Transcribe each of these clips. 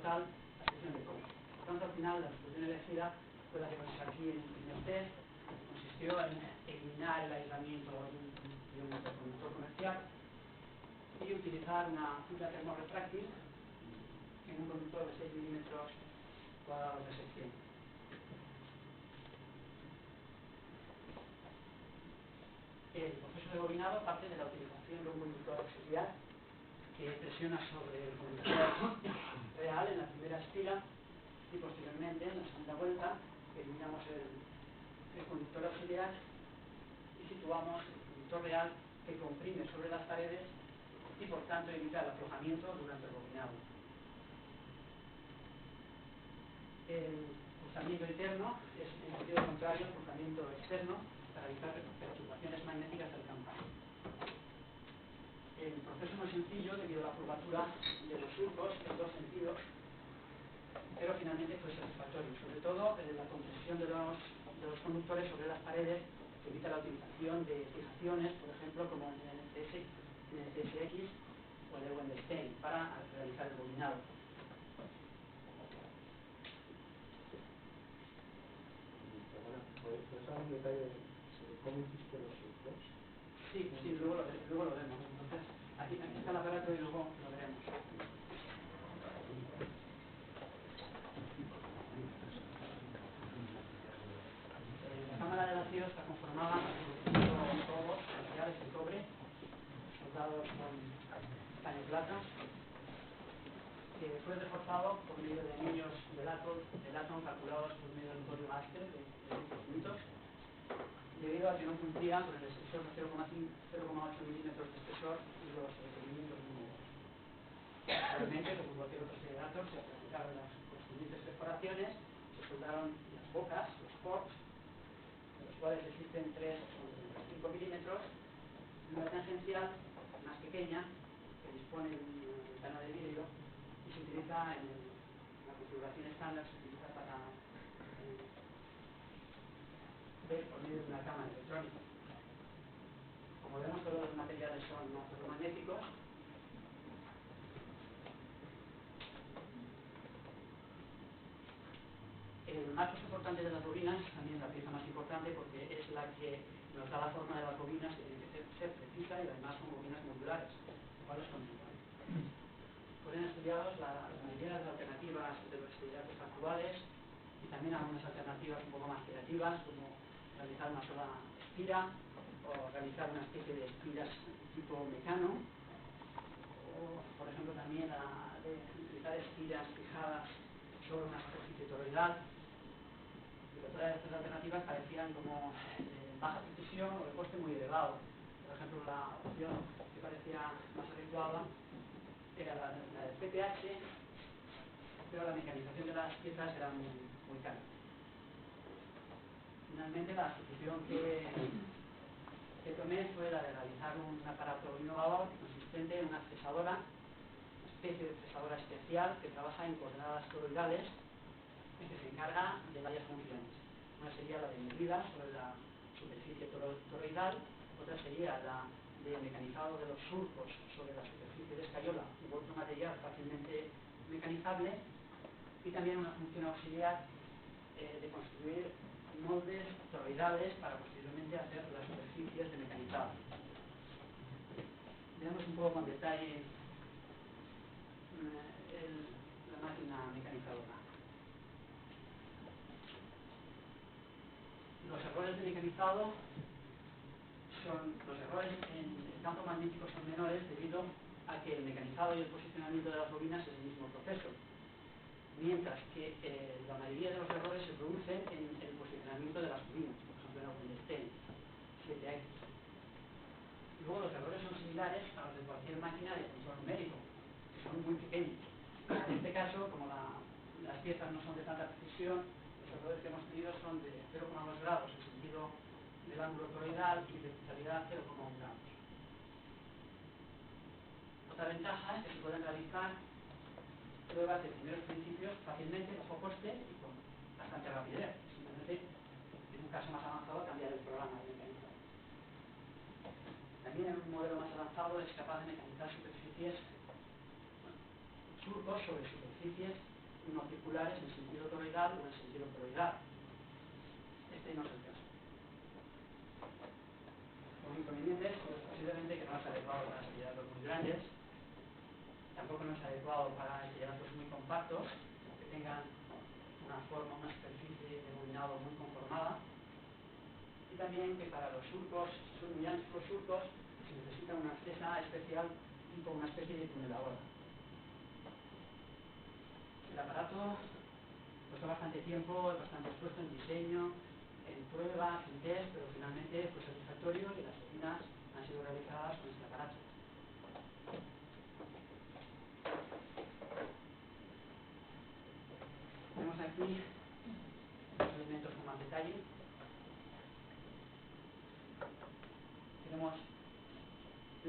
transversal, la sección de cobre. Por tanto, al final, la solución elegida fue la que vemos aquí en el primer test. Consistió en eliminar el aislamiento de un interconductor comercial y utilizar una fibra termorretráctil en un conductor de 6 milímetros cuadrados de sección. El proceso de bobinado parte de la utilización de un conductor auxiliar que presiona sobre el conductor real en la primera espira y posteriormente en la segunda vuelta eliminamos el conductor auxiliar y situamos el conductor real que comprime sobre las paredes y por tanto evita el aflojamiento durante el bobinado. El cruzamiento interno es en sentido contrario al cruzamiento externo para evitar perturbaciones magnéticas del campano. El proceso no es sencillo debido a la curvatura de los surcos en dos sentidos, pero finalmente fue satisfactorio, sobre todo la compresión de los conductores sobre las paredes que evita la utilización de fijaciones, por ejemplo, como en el CSX o el Lewandestein, para realizar el bobinado. ¿Puedes dar un detalle sobre cómo hiciste los surcos? Sí, luego lo vemos. Entonces, aquí está el aparato y luego lo veremos. La cámara de vacío está conformada por tubos materiales de cobre soldados con estaño plata, que fue reforzado por medio de anillos de latón calculados por medio del código Aster de 10 puntos, debido a que no cumplía con el espesor de 0,8 milímetros de espesor y los requerimientos mínimos. Realmente, como cualquier otro acelerador, se practicaron las correspondientes perforaciones, se soldaron las bocas, los ports, de los cuales existen 3 o 35 milímetros, y una tangencial más pequeña que dispone de una ventana de vidrio y se utiliza en la configuración estándar, se utiliza para ver por medio de una cámara electrónica. Como vemos, todos los materiales son ferromagnéticos. El marco soportante de las bobinas también es la pieza más importante porque es la que nos da la forma de las bobinas, que tiene que ser precisa y además son bobinas modulares, lo cual es complicado. Fueron estudiados la mayoría de las alternativas de los aceleradores actuales y también algunas alternativas un poco más creativas, como realizar una sola espira o realizar una especie de espiras tipo mecano, o por ejemplo también de utilizar espiras fijadas sobre una superficie toroidal. Pero todas estas alternativas parecían como baja precisión o de coste muy elevado. Por ejemplo, la opción que parecía más adecuada era la del PTH, pero la mecanización de las piezas era muy cara. Finalmente, la solución que tomé fue la de realizar un aparato innovador consistente en una fresadora, una especie de fresadora especial que trabaja en coordenadas toroidales y que se encarga de varias funciones. Una sería la de medida sobre la superficie toroidal, otra sería la de mecanizado de los surcos sobre la superficie de escayola u otro material fácilmente mecanizable, y también una función auxiliar de construir moldes toroidales para posteriormente hacer las superficies de mecanizado. Veamos un poco con detalle la máquina mecanizadora. Los errores de mecanizado los errores en el campo magnético son menores debido a que el mecanizado y el posicionamiento de las bobinas es el mismo proceso, mientras que la mayoría de los errores se producen en el posicionamiento de las bobinas, por ejemplo en el Windstein 7X. Luego los errores son similares a los de cualquier máquina de control numérico, que son muy pequeños. En este caso, como las piezas no son de tanta precisión, los errores que hemos tenido son de 0,2 grados en sentido del ángulo toroidal y de totalidad 0,1 grados. Otra ventaja es que se pueden realizar pruebas de primeros principios fácilmente, bajo coste y con bastante rapidez. Simplemente, en un caso más avanzado, cambiar el programa de mecanizado. También en un modelo más avanzado es capaz de mecanizar surcos sobre superficies no circulares en sentido toroidal o en sentido toroidal. Este no es el caso. Los inconvenientes, pues posiblemente que no es adecuado para estrellatos muy grandes, tampoco no es adecuado para estrellatos muy compactos, que tengan una forma, una superficie de molinado muy conformada, y también que para los surcos, si son muy anchos los surcos, se necesita una acceso especial, tipo una especie de tuneladora. El aparato costó bastante tiempo, bastante esfuerzo en diseño, en pruebas, en test, pero finalmente fue satisfactorio y las rutinas han sido realizadas con este aparato. Tenemos aquí los elementos con más detalle. Tenemos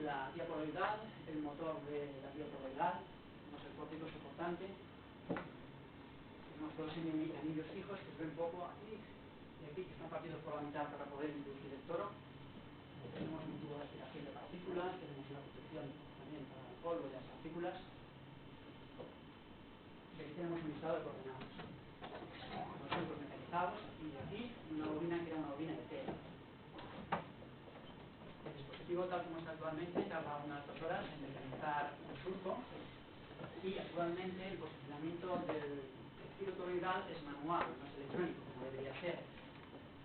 la vía poloidal, el motor de la vía poloidal, tenemos el pórtico soportante, tenemos dos anillos fijos que se ven poco aquí y aquí, que están partidos por la mitad para poder introducir el toro. Tenemos un tubo de aspiración de partículas, tenemos una protección también para el polvo y las partículas. Y aquí tenemos un listado de coordenadas. Los surcos mecanizados, y aquí una bobina que era una bobina de tela. El dispositivo, tal como está actualmente, tarda unas 2 horas en mecanizar un surco, y actualmente el posicionamiento del giro toroidal es manual, no es electrónico, como debería ser.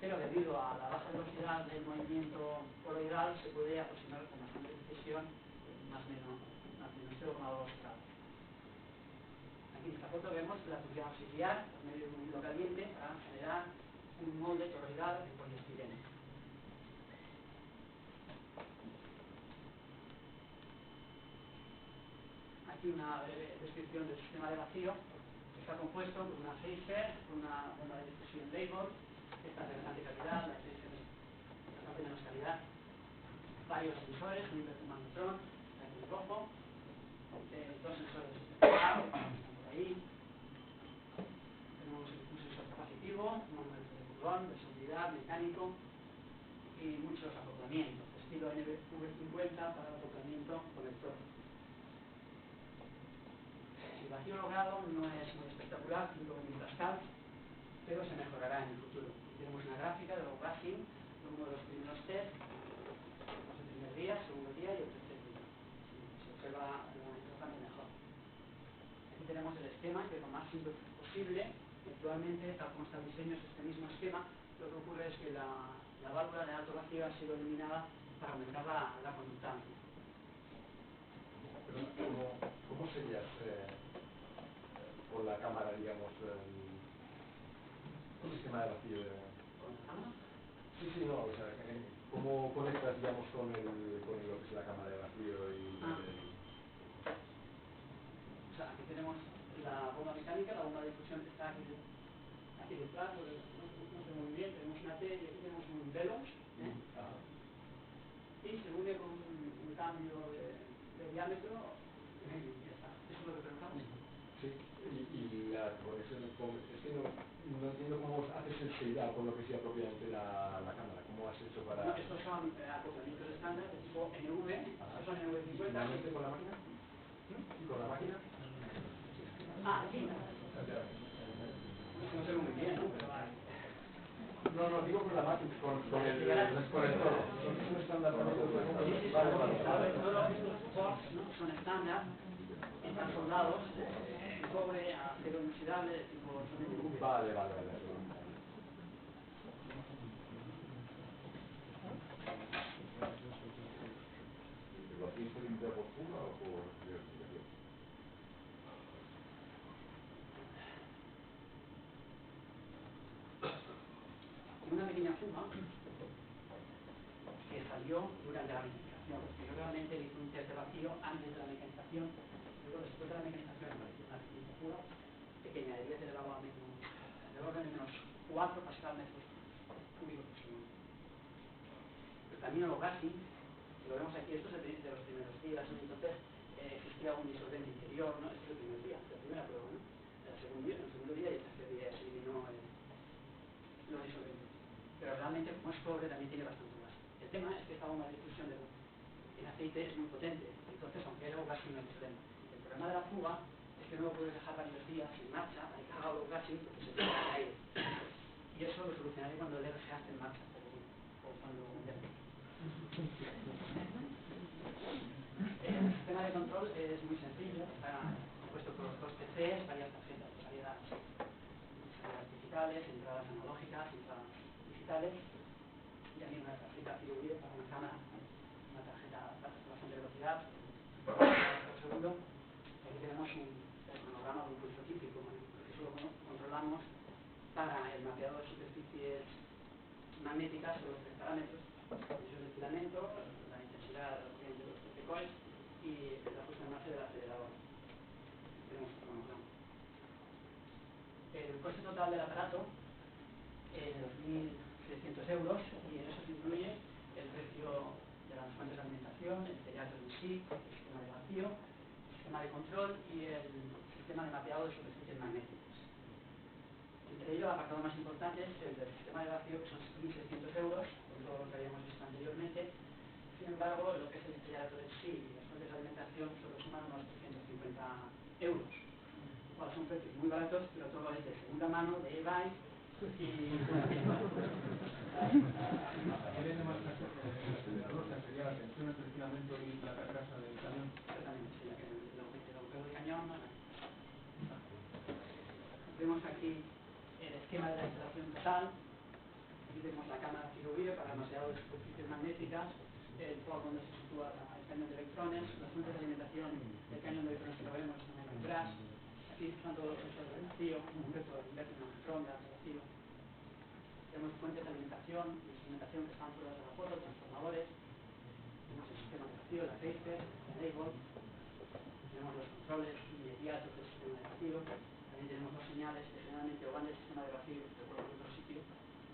Pero debido a la baja velocidad del movimiento toroidal se puede aproximar con bastante precisión, más o menos 0,2 grados. Aquí en esta foto vemos la función auxiliar por medio de un hilo caliente para generar un molde toroidal de poliestireno. Aquí una breve descripción del sistema de vacío. Está compuesto por una phaser, una bomba de difusión label, esta es de bastante calidad, la phaser es bastante menos calidad, varios sensores, un hipercomandotron, aquí en rojo, dos sensores de están por ahí, tenemos un sensor capacitivo, un analítico de botón, de seguridad, mecánico y muchos acoplamientos, estilo NV50 para el acoplamiento con el toro. El vacío logrado no es muy espectacular, 5.000 Pascal, pero se mejorará en el futuro. Tenemos una gráfica de los gassing, uno de los primeros test, tenemos el primer día, el segundo día y el tercer día. Se observa la interfaz mejor. Aquí tenemos el esquema, que es lo más simple posible. Actualmente, tal como está el diseño, es este mismo esquema. Lo que ocurre es que la válvula de alto vacío ha sido eliminada para aumentar la conductancia. ¿Cómo serías con la cámara, digamos, un sistema de vacío? ¿Con la cámara? Sí, no, o sea, ¿cómo conectas, digamos, con lo que es la cámara de vacío y O sea, aquí tenemos la bomba mecánica, la bomba de difusión que está aquí detrás, no sé muy bien, tenemos una T y aquí tenemos un velox, y se une con un cambio de diámetro, y ya está. Eso es lo que preguntamos. Sí, y la conexión, es que no entiendo cómo haces el seguidado con lo que sea propiamente la cámara, ¿cómo has hecho para...? No, estos son acoplamientos estándar de tipo NV, estos son NV50. ¿Finalmente con la máquina? ¿Y con la máquina? Aquí. No sé muy bien, ¿no? Pero vale. No, digo con la máquina, con el toro. ¿Son estándar también? Sí, Vale. Todos estos ports, ¿no?, son estándar, están soldados en cobre, acero inoxidable de tipo NV. Vale. ¿Lo hacéis por limpiar por fuga o por diversificación? Una pequeña fuga que salió durante la mecanización. Yo realmente hice un test de vacío antes de la mecanización, luego después de la mecanización apareció una pequeña fuga pequeña, de 10 elevado a menos, del orden de menos 4 pascal metros cúbicos por segundo. El camino los gassing, lo vemos aquí, esto es de los primeros días, ¿no? Entonces existía un disolvente interior, ¿no? Este es el primer día, la primera prueba, ¿no? El segundo día y el tercer día se eliminó los disolventes. Pero realmente, como es cobre, también tiene bastante gas. El tema es que esta bomba de difusión en aceite es muy potente, entonces aunque haya un gas no hay problema. El problema de la fuga es es que no lo puedes dejar varios días en marcha, hay que hacerlo casi, porque se te va a caer. Y eso lo solucionaré cuando el RGA esté en marcha, o cuando el sistema de control es muy sencillo, está compuesto por dos PCs, varias tarjetas de salidas digitales, entradas analógicas, entradas digitales, y también una tarjeta CIRUIR para una cámara, una tarjeta de bastante velocidad, por segundo. Aquí tenemos un cronograma de un pulso típico, que solo controlamos para el mapeado de superficies magnéticas sobre los 3 parámetros: el filamento, la intensidad de la corriente de los TC-coils y la puesta en marcha del acelerador. Tenemos un cronograma. El coste total del aparato es de 2.600 euros y en eso se incluye el precio de las fuentes de alimentación, el teatro en sí, el sistema de vacío, el sistema de control y el sistema de mapeado de superficies magnéticas. Entre ello, el apartado más importante es el del sistema de vacío, que son 1.600 euros, con todo lo que habíamos visto anteriormente. Sin embargo, lo que es el teatro en sí y las fuentes de alimentación solo suman unos 350 euros. Bueno, son precios muy baratos, pero todo es de segunda mano, de eBay y... ¿Quieren más el acelerador, que sería la tensión entre el filamento y la carcasa del cañón? Exactamente, sí, el agujero del cañón. Vemos aquí el esquema de la instalación total. Aquí vemos la cámara CIRUIR para el mapeado de superficies magnéticas, el por donde se sitúa el cañón de electrones, las fuentes de alimentación del cañón de electrones que lo vemos en el crash. Aquí están todos los sensores de vacío, un objeto de inverso, una microondas de vacío. Tenemos fuentes de alimentación y instrumentación que están fuera de la foto, transformadores. Tenemos el sistema de vacío, la phaser, la enable. Tenemos los controles inmediatos del sistema de vacío. También tenemos dos señales que generalmente o van del sistema de vacío o por otro sitio.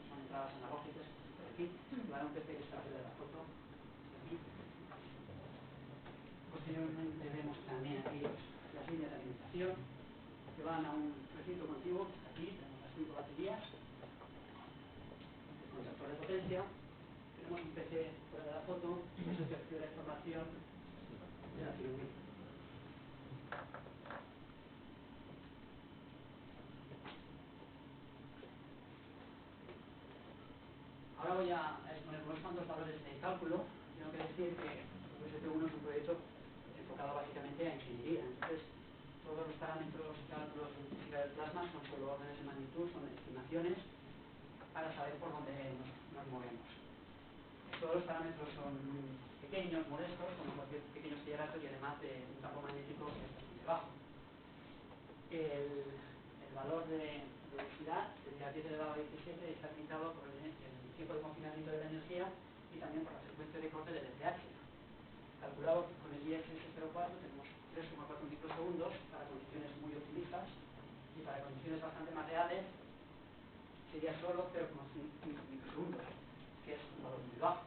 Son entradas analógicas, por aquí. Para un PC que está arriba de la foto, aquí. Posteriormente vemos también aquí las líneas de alimentación que van a un recinto contiguo. Aquí tenemos las 5 baterías, el contactor de potencia. Tenemos un PC fuera de la foto y eso que recibe la información de la CIRUIR. Ahora voy a exponer unos cuantos valores de cálculo. Tengo que decir que UST1 es un proyecto enfocado básicamente a ingeniería. Entonces, todos los parámetros cálculos de intensidad del plasma son solo órdenes de magnitud, son estimaciones para saber por dónde nos movemos. Todos los parámetros son pequeños, modestos, como cualquier pequeño acelerator y además de un campo magnético que es bastante bajo. El valor de velocidad, desde a 10 elevado a 17, está limitado por el tiempo de confinamiento de la energía y también por la frecuencia de corte del LTH. Calculado con el IXS04 tenemos 3,4 microsegundos para condiciones muy optimistas y para condiciones bastante más reales sería solo 0,5 microsegundos, que es un valor muy bajo.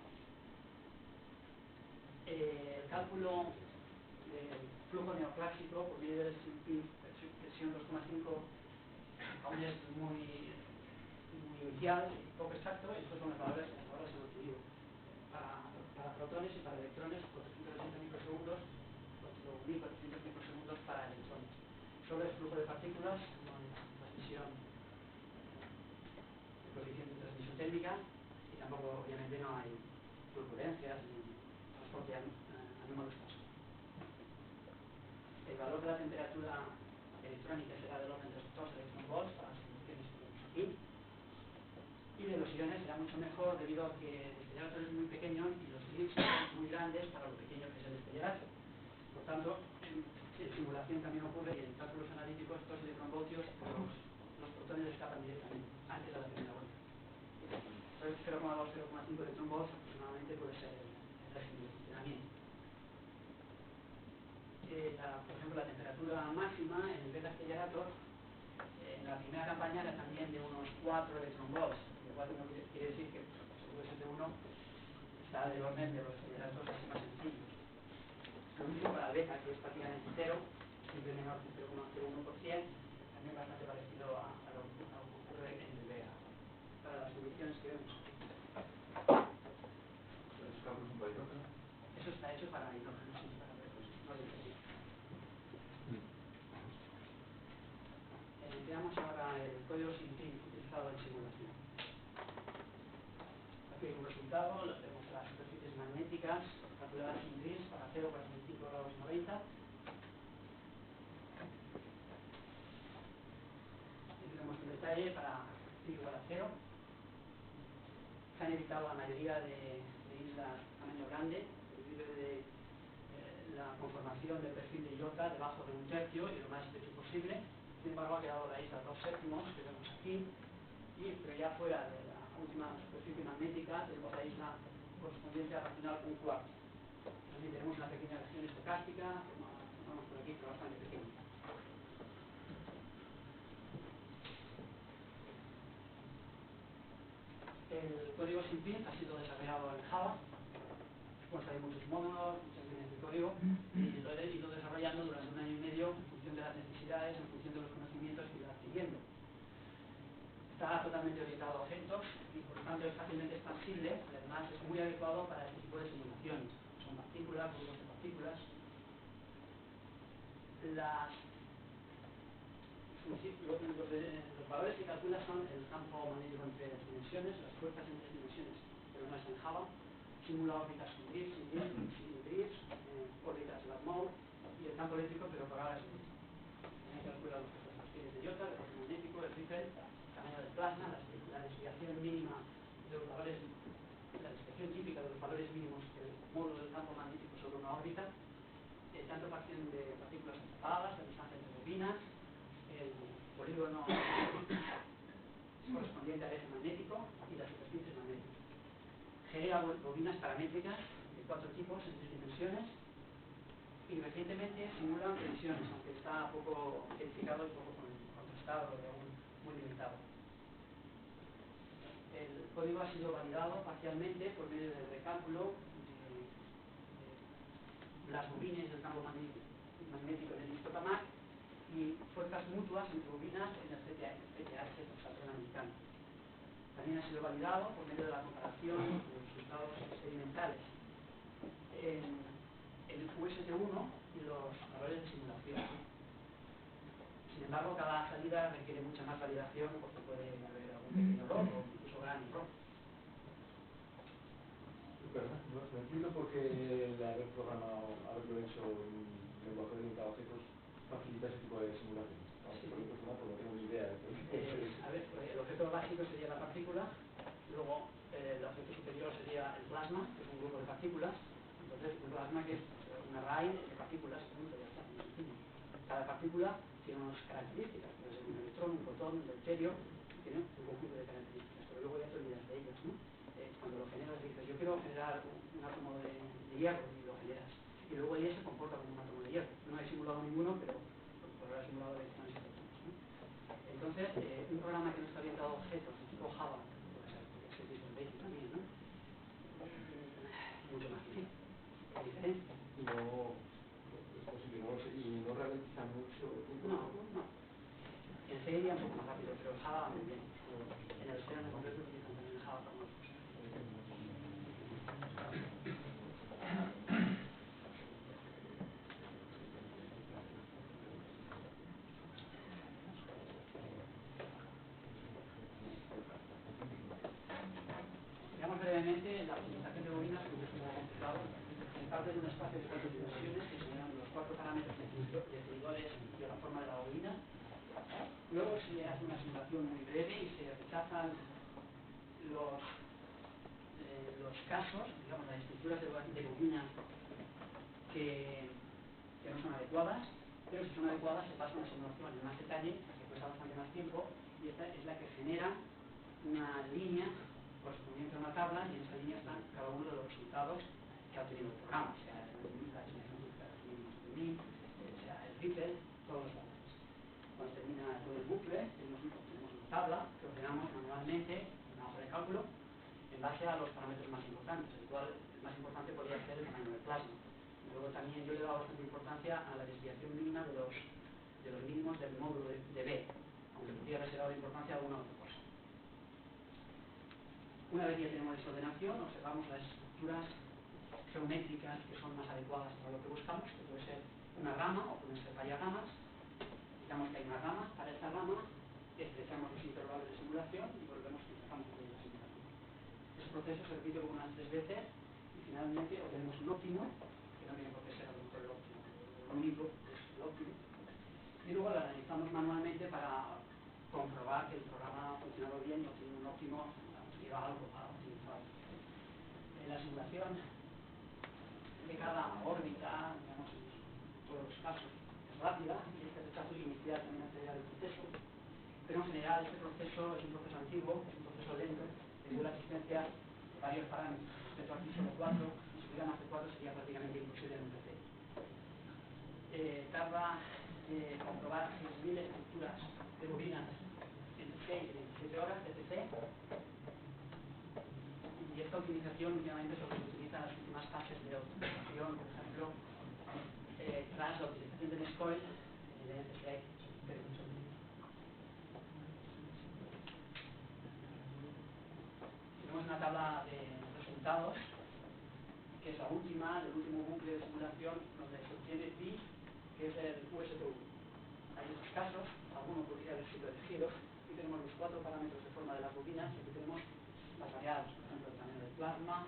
El cálculo del flujo neoclásico por medio del presión 2,5 aún es muy inicial y poco exacto. Estos son los valores que ahora se han obtenido para protones y para electrones, 480 microsegundos, 4.400 microsegundos para electrones. Solo es flujo de partículas, no es transmisión, coeficiente de transmisión térmica, y tampoco, obviamente, no hay turbulencias ni transporte anómalo escaso. El valor de la temperatura electrónica será del orden de 2 electronvolts para las condiciones que tenemos aquí. Y de los iones será mucho mejor debido a que el destellator es muy pequeño y los clips son muy grandes para lo pequeño que es el destellator. Por tanto, en simulación también ocurre y en cálculos analíticos estos electronvoltios los protones escapan directamente antes de la primera vuelta. Entonces 0,2-0,5 electronvolts aproximadamente puede ser el régimen de funcionamiento. Por ejemplo, la temperatura máxima en el beta accelerator en la primera campaña era también de unos 4 electronvolts, lo cual quiere decir que el UST1 está del orden de los aceleradores así más sencillos. Lo mismo para el beta, que es prácticamente cero, siempre menor que 0,01%, también bastante parecido a lo que ocurre en el beta, para las condiciones que vemos. ¿Esos cálculos son para hidrógeno? Eso está hecho para hidrógeno, sí, para no código sin fin utilizado en simulación. Aquí hay un resultado, vemos las superficies magnéticas calculadas sin gris para 0, 45 grados 90. Aquí tenemos un detalle para pi igual a 0. Se han evitado la mayoría de islas tamaño grande, debido de la conformación del perfil de iota debajo de 1/3 y lo más estrecho posible. Sin embargo, ha quedado la isla 2/7 que vemos aquí, pero ya fuera de la última superficie magnética tenemos la isla correspondiente a racional 1/4. También tenemos una pequeña región estocástica, como vamos por aquí, pero bastante pequeña. El código sin fin ha sido desarrollado en Java. Consta de muchos módulos, muchas líneas de código, y lo he ido desarrollando durante 1 año y medio en función de las necesidades, en función de los conocimientos que iba adquiriendo. Está totalmente orientado a objetos y por lo tanto es fácilmente expansible, y además es muy adecuado para este tipo de simulaciones. Son partículas, grupos de partículas. Los valores que calcula son el campo magnético en 3 dimensiones, las fuerzas en 3 dimensiones, pero no es en Java. Simula órbitas con drift, sin drift, órbitas Larmor y el campo eléctrico, pero por ahora es el mismo. También calcula los perfiles de iota, el corte magnético, el Ripple, el tamaño del plasma, la desviación mínima de los valores, la desviación típica de los valores mínimos del módulo del campo magnético sobre una órbita, tanto fracción de partículas separadas, la distancia entre bobinas, el polígono correspondiente al eje magnético y las superficies magnéticas. Genera bobinas paramétricas de 4 tipos en 3 dimensiones y recientemente simula previsiones, aunque está poco verificado y poco contrastado y aún muy limitado. El código ha sido validado parcialmente por medio del recálculo de las bobinas del campo magnético en el histocamac y fuerzas mutuas entre bobinas en el CTH, el patrón americano. También ha sido validado por medio de la comparación de resultados experimentales en el UST1 y los valores de simulación. Sin embargo, cada salida requiere mucha más validación porque puede haber algún pequeño error o incluso gran error. No entiendo por qué el haberlo hecho en lenguaje orientado a objetos facilita ese tipo de simulaciones. Sí. Por no tengo ni idea. A ver, el objeto básico sería la partícula, luego el objeto superior sería el plasma, que es un grupo de partículas. Entonces, un plasma que es un array de partículas, punto, ya está, muy sencillo. Cada partícula tiene unas características, puede ser un electrón, un protón, un deuterio, tiene un conjunto de características, pero luego ya te olvidas de ellas, ¿no? Cuando lo generas dices, yo quiero generar un átomo de hierro y lo generas. Y luego ella se comporta como un átomo de hierro. No he simulado ninguno, pero por ahora he simulado electrones y protones, ¿no? Entonces, un programa que no está orientado a objetos, de tipo Java, puede ser Visual Basic también, ¿no? Mucho más difícil. ¿Hay diferencia? No, es posible, no lo sé, y no ralentiza mucho el tiempo. No. En C iría un poco más rápido, pero en Java muy bien. En el C en concreto utilizan también Java para unas cosas. Veamos brevemente la optimización de bobinas con un modo complicado. Se parte de un espacio de 4 dimensiones que serían los 4 parámetros decididores de la forma de la bobina. Luego se hace una simulación muy breve y se rechazan los casos, digamos, las estructuras de bobina que no son adecuadas, pero si son adecuadas se pasa a una simulación en más detalle, que cuesta bastante más tiempo, y esta es la que genera una línea correspondiente a una tabla, y en esa línea están cada uno de los resultados que ha obtenido el programa, sea la estimación de los mínimos de mil, sea el Ripple, todos los valores. Cuando termina todo el bucle, tenemos una tabla que ordenamos manualmente en una hoja de cálculo en base a los parámetros más importantes, el cual el más importante podría ser el tamaño del plasma. Luego también yo le he dado bastante importancia a la desviación mínima de los mínimos del módulo de B, aunque podría haberse dado importancia a alguna otra cosa. Una vez ya tenemos esta ordenación, observamos las estructuras geométricas que son más adecuadas para lo que buscamos, que puede ser una rama o pueden ser varias ramas. Digamos que hay una rama, para esta rama estrechamos los intervalos de simulación y volvemos y empezamos con la simulación. Ese proceso se repite como unas 3 veces y finalmente obtenemos un óptimo, que no tiene por qué ser a lo mejor el óptimo, lo único es el óptimo. Y luego lo analizamos manualmente para comprobar que el programa ha funcionado bien y obtiene un óptimo, lleva algo a optimizar. En la simulación de cada órbita, digamos, en todos los casos, es rápida y este rechazo inicial también acelera el proceso, pero en general este proceso es un proceso antiguo, es un proceso lento, debido a la existencia de varios parámetros. Respecto aquí solo 4, y si hubiera más de 4 sería prácticamente imposible en un PC. Tarda comprobar 6.000 estructuras de bobinas entre 6 y 27 horas de PC, y esta utilización últimamente solo se utiliza en las últimas fases de optimización, por ejemplo, tras la utilización de Nescoil, el NTSX. Tenemos una tabla de resultados, que es la última, del último bucle de simulación, donde se obtiene pi, que es el UST1. Hay otros casos, alguno podría haber sido elegido, y tenemos los 4 parámetros de forma de las bobinas, y aquí tenemos las variables, por ejemplo, el tamaño del plasma,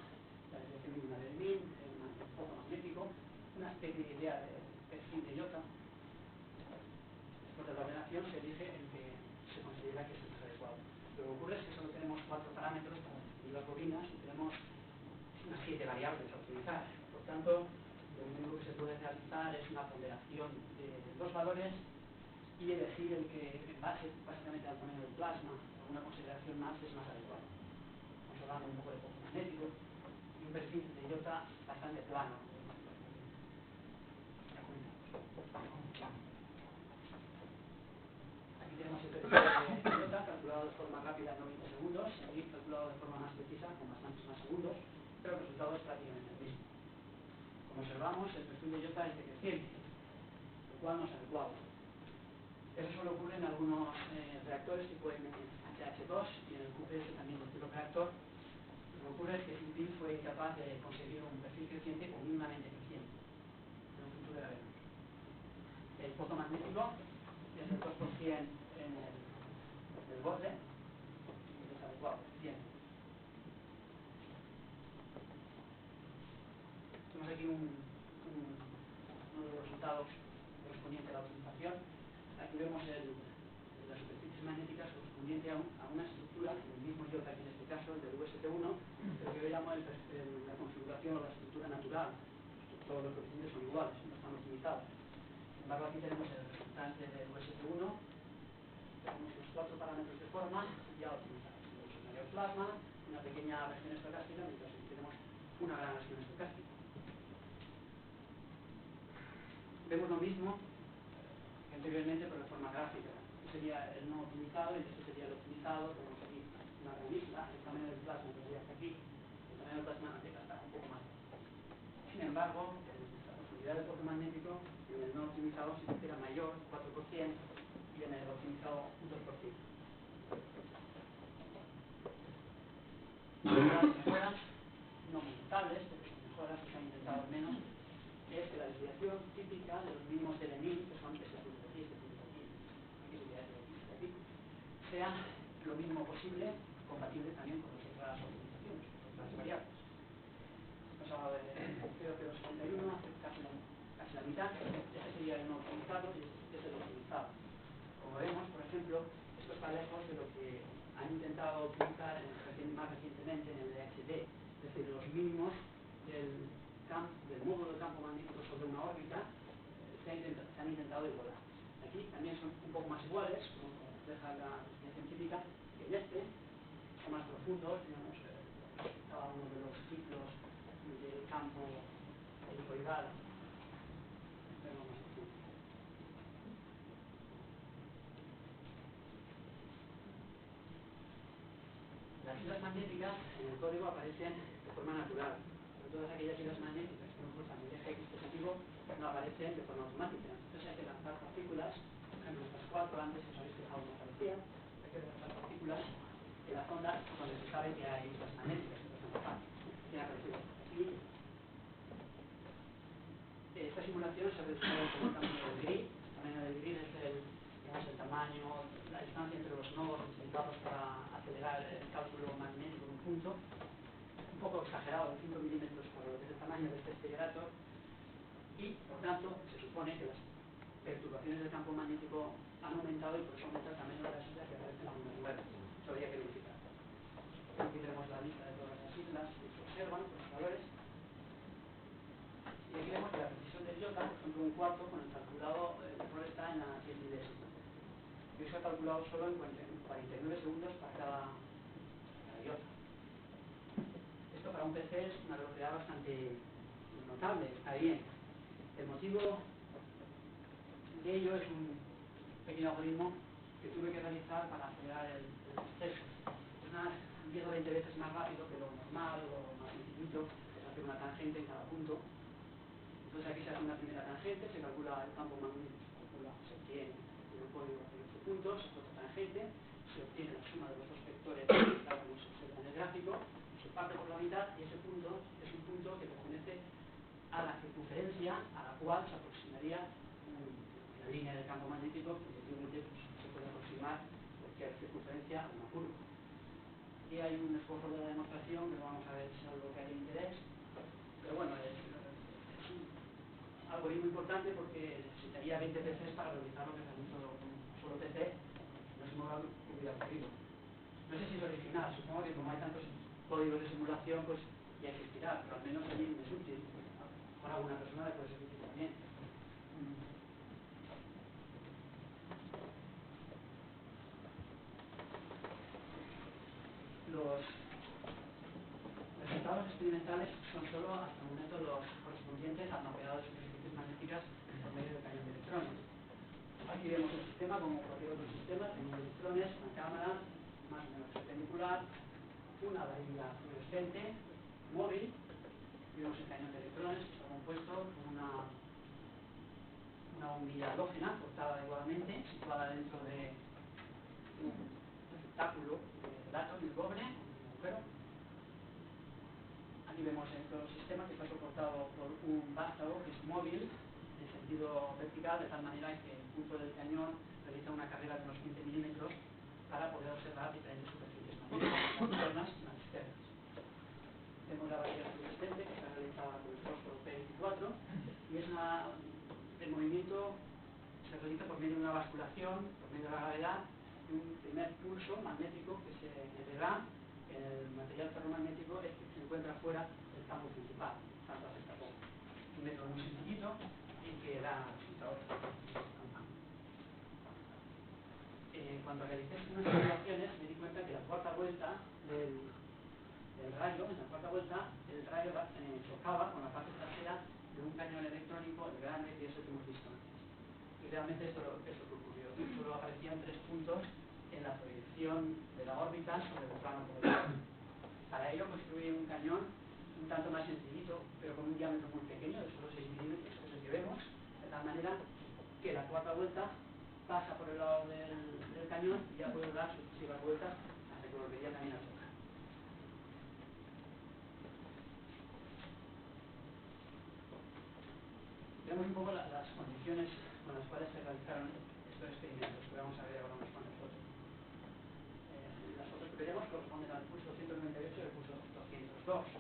la desviación mínima del min, el foco magnético, una especie de idea de perfil de iota. Después de la ordenación se elige el que se considera que es el más adecuado. Lo que ocurre es que solo tenemos 4 parámetros para definir las bobinas y tenemos unas 7 variables a utilizar. Por tanto, lo único que se puede realizar es una ponderación de 2 valores y elegir el que, en base básicamente al tamaño del plasma, alguna consideración más, es más adecuado. Estamos hablando un poco de foco magnético y un perfil de iota bastante plano. Aquí tenemos el perfil de iota calculado de forma rápida en 90 segundos y calculado de forma más precisa con bastantes más segundos, pero el resultado es prácticamente el mismo. Como observamos, el perfil de iota es decreciente, lo cual no es adecuado. Eso solo ocurre en algunos reactores tipo MHH2 y en el QPS también del tipo reactor. Lo que ocurre es que CIPIL fue incapaz de conseguir un perfil creciente o mínimamente creciente. En un futuro ya veremos. El foco magnético es el 2% en el borde y es adecuado, creciente. Tenemos aquí uno de los resultados correspondiente a la optimización. Aquí vemos las superficies magnéticas correspondiente a una estructura, el mismo iota que en este caso, el del UST1, pero que yo llamo la configuración o la estructura natural. Todos los coeficientes son iguales, no están optimizados. Sin embargo, aquí tenemos el resultante del UST1, tenemos los 4 parámetros de forma ya optimizados. Tenemos el mayor plasma, una pequeña región estocástica, mientras aquí tenemos una gran región estocástica. Vemos lo mismo que anteriormente pero de forma gráfica. Este sería el no optimizado y este sería el optimizado. Tenemos aquí una gran isla, el tamaño del plasma sería hasta aquí, el tamaño del plasma llega hasta un poco más. Sin embargo, la profundidad del foco magnético en el no optimizado sí que era mayor, 4%, y en el optimizado un 2%. Las mejoras no muy notables, pero son mejoras que se han intentado al menos, es que la desviación típica de los mínimos de Lenin, que son este punto de aquí, aquí sería este de aquí, sea lo mínimo posible, compatible también con las otras optimizaciones, con otras variables. Hemos hablado de 0,071, casi la mitad. Este sería el no optimizado y este es el optimizado. Como vemos, por ejemplo, esto está lejos de lo que han intentado optimizar más recientemente en el DHT, es decir, los mínimos del módulo de campo magnético sobre una órbita se han intentado igualar. Aquí también son un poco más iguales, como refleja la definición típica, que en este son más profundos, digamos, cada uno de los ciclos del campo helicoidal. Las islas magnéticas en el código aparecen de forma natural, pero todas aquellas islas magnéticas que no cruzan el eje X positivo no aparecen de forma automática. Entonces hay que lanzar partículas, por ejemplo estas 4 antes os habéis fijado no aparecían, hay que lanzar partículas en la zona donde se sabe que hay islas magnéticas que pueden pasar. Tiene aparecido aquí. Esta simulación se ha realizado con el tamaño del grid. El tamaño del grid es el tamaño, la distancia entre los nodos utilizados para acelerar el cálculo magnético de un punto, un poco exagerado, de 5 milímetros por lo que es el tamaño de este acelerador, y por tanto se supone que las perturbaciones del campo magnético han aumentado y por eso aumenta el tamaño de las islas que aparecen en la primera web. Eso habría que verificar. Aquí tenemos la lista de todas las islas que se observan con los valores. Y aquí vemos que la precisión del iota, por ejemplo, un cuarto con el calculado, el error está en la 10 milésima. Y eso ha calculado solo en 49 segundos para cada iota. Esto para un PC es una velocidad bastante notable, está bien. El motivo de ello es un pequeño algoritmo que tuve que realizar para acelerar el proceso. Es unas 10 o 20 veces más rápido que lo normal o más sencillito, que es hacer una tangente en cada punto. Entonces aquí se hace una primera tangente, se calcula el campo magnético, se obtiene el código de 8 puntos, otra tangente, se obtiene la suma de los dos vectores, tal como se observa en el gráfico, se parte por la mitad y ese punto es un punto que pertenece a la circunferencia a la cual se aproximaría la línea del campo magnético, que efectivamente se puede aproximar cualquier circunferencia a una curva. Y hay un esbozo de la demostración que vamos a ver si es algo que hay interés, pero bueno, es un algoritmo importante porque necesitaría 20 PCs para realizar lo que realizó con un solo PC, no se me hubiera ocurrido. No sé si es original, supongo que como hay tantos códigos de simulación, pues ya existirá, pero al menos a mí me es útil. Para alguna persona le puede ser útil también. Los resultados experimentales son solo hasta el momento los correspondientes al mapeado de superficies magnéticas por medio de cañón de electrones. Aquí vemos el sistema como cualquier otro sistema, tenemos electrones, una cámara más o menos perpendicular, una varilla fluorescente móvil, y vemos el cañón de electrones que está compuesto por una bombilla halógena cortada igualmente, situada dentro de un receptáculo de datos de cobre, un agujero. Aquí vemos el sistema que está soportado por un vástago que es móvil en sentido vertical, de tal manera que el punto del cañón realiza una carrera de unos 15 milímetros para poder observar diferentes superficies magnéticas, más internas y más externas. Vemos la varilla fluorescente que está realizada por el fósforo P24 y es el movimiento se realiza por medio de una basculación, por medio de la gravedad, y un primer pulso magnético que se generará en el material ferromagnético que se encuentra fuera del campo principal, tanto afecta como un método muy sencillito y que da resultados. Cuando realicé unas simulaciones me di cuenta que la cuarta vuelta del rayo, en la cuarta vuelta, el rayo chocaba con la parte trasera de un cañón electrónico grande, que es el que hemos visto antes. Y realmente esto es lo que ocurrió. Solo aparecían 3 puntos en la proyección de la órbita sobre el plano polar. Para ello construí un cañón un tanto más sencillito, pero con un diámetro muy pequeño, de solo 6 milímetros, que es el que vemos, de tal manera que la cuarta vuelta pasa por el lado del cañón y ya puede dar sucesivas vueltas hasta que volvería también a chocar. Vemos un poco las condiciones con las cuales se realizaron estos experimentos, que vamos a ver ahora unos cuantos fotos. Las fotos que veremos corresponden al pulso 198 y al pulso 202.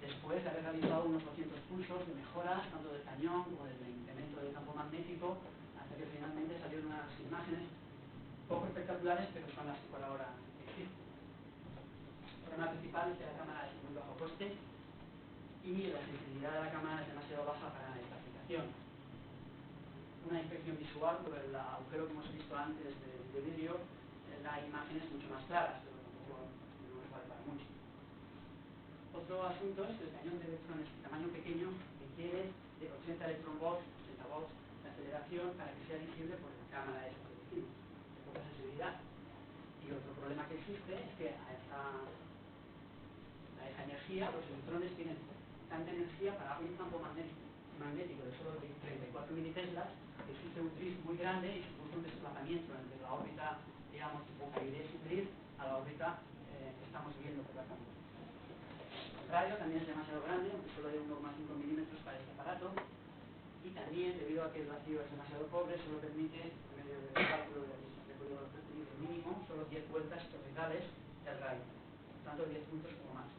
Después de haber realizado unos 200 pulsos de mejora tanto del cañón como del incremento del campo magnético, hasta que finalmente salieron unas imágenes poco espectaculares, pero son las que por ahora existen. El problema principal es que la cámara es de muy bajo coste y la sensibilidad de la cámara es demasiado baja para esta aplicación. Una inspección visual por el agujero que hemos visto antes de vidrio da imágenes mucho más claras, pero tampoco no nos vale para mucho. Otro asunto es que el cañón de electrones de tamaño pequeño requiere de 80 electronvolts, 80 volts de aceleración para que sea visible por la cámara esa que decimos, de poca sensibilidad. Y otro problema que existe es que a esa energía los electrones tienen tanta energía para un campo magnético de solo 34 militeslas, que existe un tris muy grande y se produce un desplazamiento entre la órbita, digamos, tipo Cairé-Superior a la órbita que estamos viendo por la cámara. El radio también es demasiado grande, aunque solo hay 1,5 milímetros para este aparato, y también, debido a que el vacío es demasiado pobre, solo permite, por el cálculo de código libre mínimo, solo 10 vueltas totales del RAID, tanto 10 puntos como más.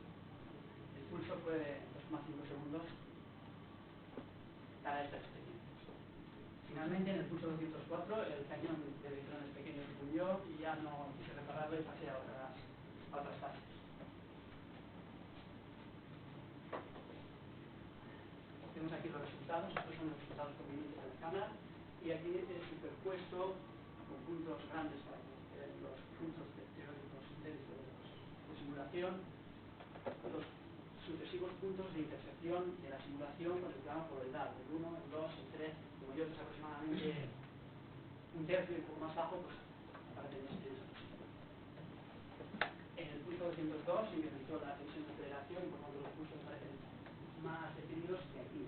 El pulso fue 2,5 segundos para esta experiencia. Finalmente, en el pulso 204, el cañón de electrones pequeños se fundió y ya no quise repararlo y pasé a otras fases. Tenemos aquí los resultados, estos son los resultados convenientes de la cámara, y aquí he superpuesto con puntos grandes para que queden los puntos teóricos dentro de simulación, los sucesivos puntos de intersección de la simulación con el plano poloidal, el 1, el 2, el 3, como yo es aproximadamente un tercio y un poco más bajo, pues aparecen estos. En el pulso 202 se incrementó la tensión de aceleración y por tanto los pulsos parecen más definidos que aquí.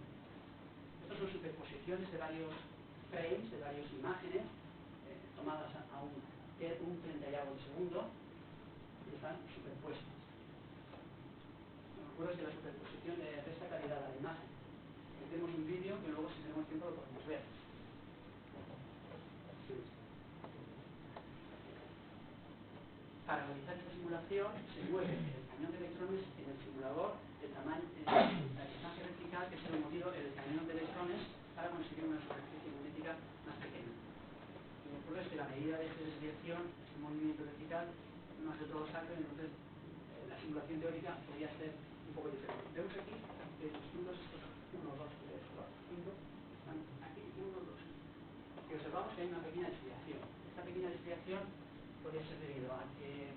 Estas son superposiciones de varios frames, de varias imágenes tomadas a un 30 y algo de segundo y están superpuestas. Lo que ocurre es que la superposición le resta calidad a la imagen. Metemos un vídeo que luego, si tenemos tiempo, lo podemos ver. Para realizar esta simulación se mueve el cañón de electrones en el simulador de tamaño, la distancia vertical que se ha movido el cañón de electrones para conseguir una superficie magnética más pequeña. Lo que ocurre es que la medida de esta desviación, este movimiento vertical, no es de todo exacto, entonces la simulación teórica podría ser un poco diferente. Vemos aquí que los puntos estos 1, 2, 3, 4, 5 están aquí, 1, 2. Y observamos que hay una pequeña desviación. Esta pequeña desviación podría ser debido a que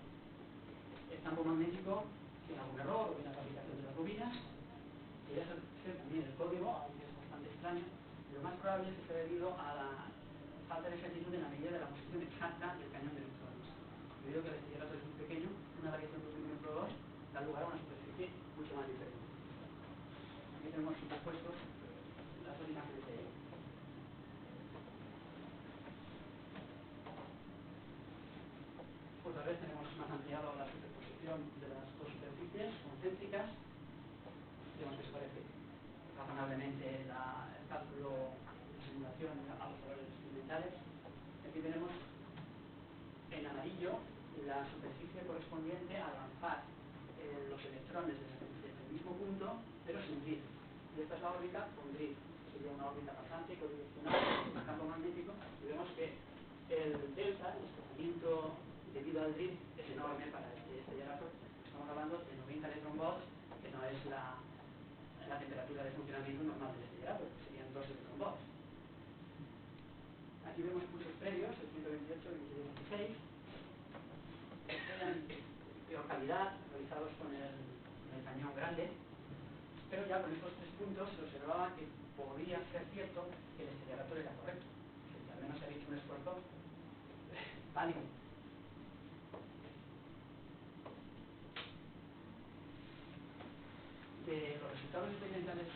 el campo magnético tiene algún error o tiene la fabricación de las bobinas, podría ser también el código, aunque es bastante extraño, pero lo más probable es que sea debido a la falta de exactitud en la medida de la posición exacta del cañón de electrones. Debido a que el acelerador es muy pequeño, una variación de 1 ejemplo 2 da lugar a una superficie mucho más diferente. Aquí tenemos superpuestos las dos imágenes de ello. Otra vez tenemos más ampliado la superposición de las dos superficies concéntricas. Vemos que se parece razonablemente el cálculo de simulación a los valores experimentales. Aquí tenemos en amarillo la superficie correspondiente a lanzar los electrones desde el mismo punto, pero sin drift. Y esta es la órbita con drift. Sería una órbita pasante codireccional en el campo magnético, y vemos que el delta, el desplazamiento debido al drift, es enorme para este acelerador. Estamos hablando de 90 electronvolts, que no es la temperatura de funcionamiento normal del acelerador, que serían 2 electronvolts. Aquí vemos pulsos previos, el 128 y el 116, que eran peor calidad, realizados con el cañón grande, pero ya con estos 3 puntos se observaba que podría ser cierto que el acelerador era correcto, que al menos se había hecho un esfuerzo válido. De los resultados experimentales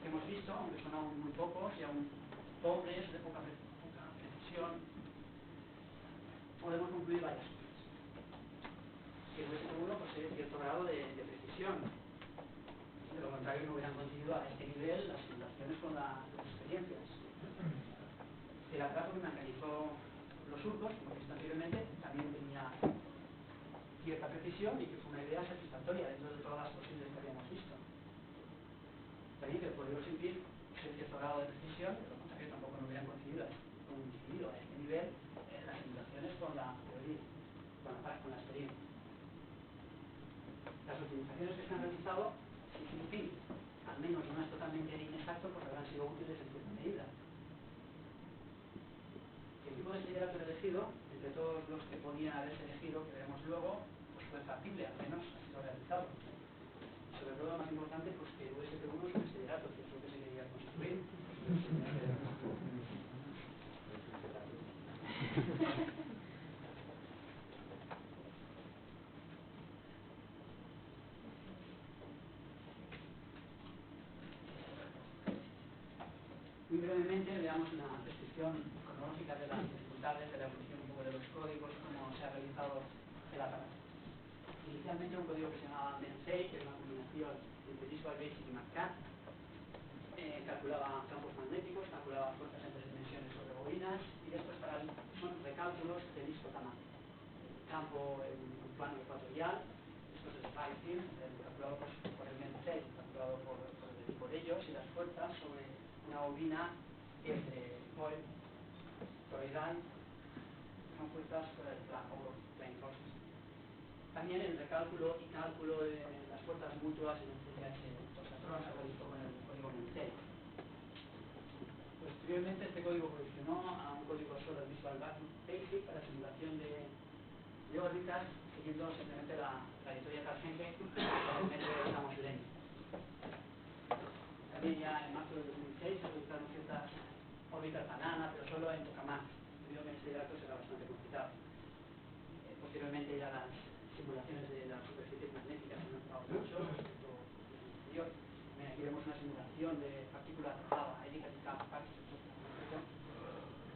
que hemos visto, aunque son aún muy pocos y aún pobres, de poca precisión, podemos concluir varias cosas. Que el USB1 posee cierto grado de precisión. De lo contrario, no hubieran conseguido a este nivel las simulaciones con las experiencias. El aparato que mecanizó los surcos, como he visto anteriormente, también tenía cierta precisión y que fue una idea satisfactoria dentro de todas las posibles que habíamos visto. También que el código sin PIN posee cierto grado de precisión, de lo contrario tampoco no hubieran conseguido a este nivel las simulaciones con la teoría, con la experiencia. Las optimizaciones que se han realizado, si sin PIN, al menos no es totalmente inexacto, pues habrán sido útiles en cierta medida. El tipo de acelerador elegido, entre todos los que podían haberse elegido, que veremos luego, pues fue factible, al menos ha sido realizado. Sobre todo, lo más importante, pues que el USB1 es un acelerador, que es lo que se quería construir. Muy brevemente veamos una descripción cronológica de las dificultades, de la evolución un poco de los códigos, cómo se ha realizado el aparato. Inicialmente un código que se llamaba MEN6, que era una combinación entre Visual Basic y MATCAD, calculaba campos magnéticos, calculaba fuerzas en 3 dimensiones sobre bobinas, y después para cálculos de histograma. El campo en un plano ecuatorial, esto es el splicing, calculado por el MENC, calculado por ellos, y las fuerzas sobre una bobina entre coil, toroidal, son fuerzas plane forces. También el recálculo y cálculo de las fuerzas mutuas en el CTH-toxatrón se realizó con el código MENC. Posteriormente este código evolucionó a un código solo Visual Basic para simulación de órbitas, siguiendo simplemente la trayectoria tangente con el método de Ramos-Lenz. También ya en marzo del 2006 se realizaron ciertas órbitas banana, pero solo en tokamak, debido a que este dato será bastante complicado. Posteriormente ya las simulaciones de las superficies magnéticas han mejorado mucho respecto al anterior. Aquí vemos una simulación de partículas de lava,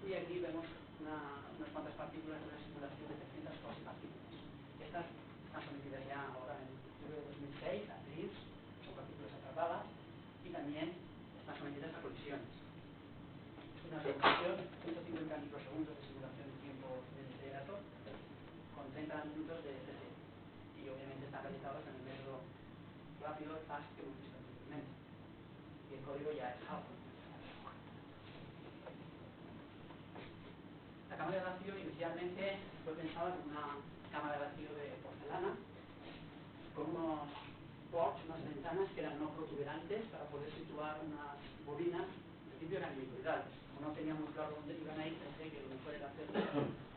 y aquí vemos unas cuantas partículas de una simulación de 300 cuasipartículas. Estas están sometidas ya ahora en octubre de 2006 a TRIPS, son partículas atrapadas, y también están sometidas a colisiones. Es una simulación, 150 microsegundos de simulación de tiempo del acelerador, con 30 minutos de CC. Y obviamente están realizados en el método rápido, fast, que hemos visto anteriormente. Y el código ya es Half. La cámara de vacío inicialmente fue pensada como una cámara de vacío de porcelana, con unos ports, unas ventanas que eran no protuberantes para poder situar unas bobinas, en principio eran helicoidales. Como no tenía muy claro dónde iban a ir, pensé que lo mejor era hacer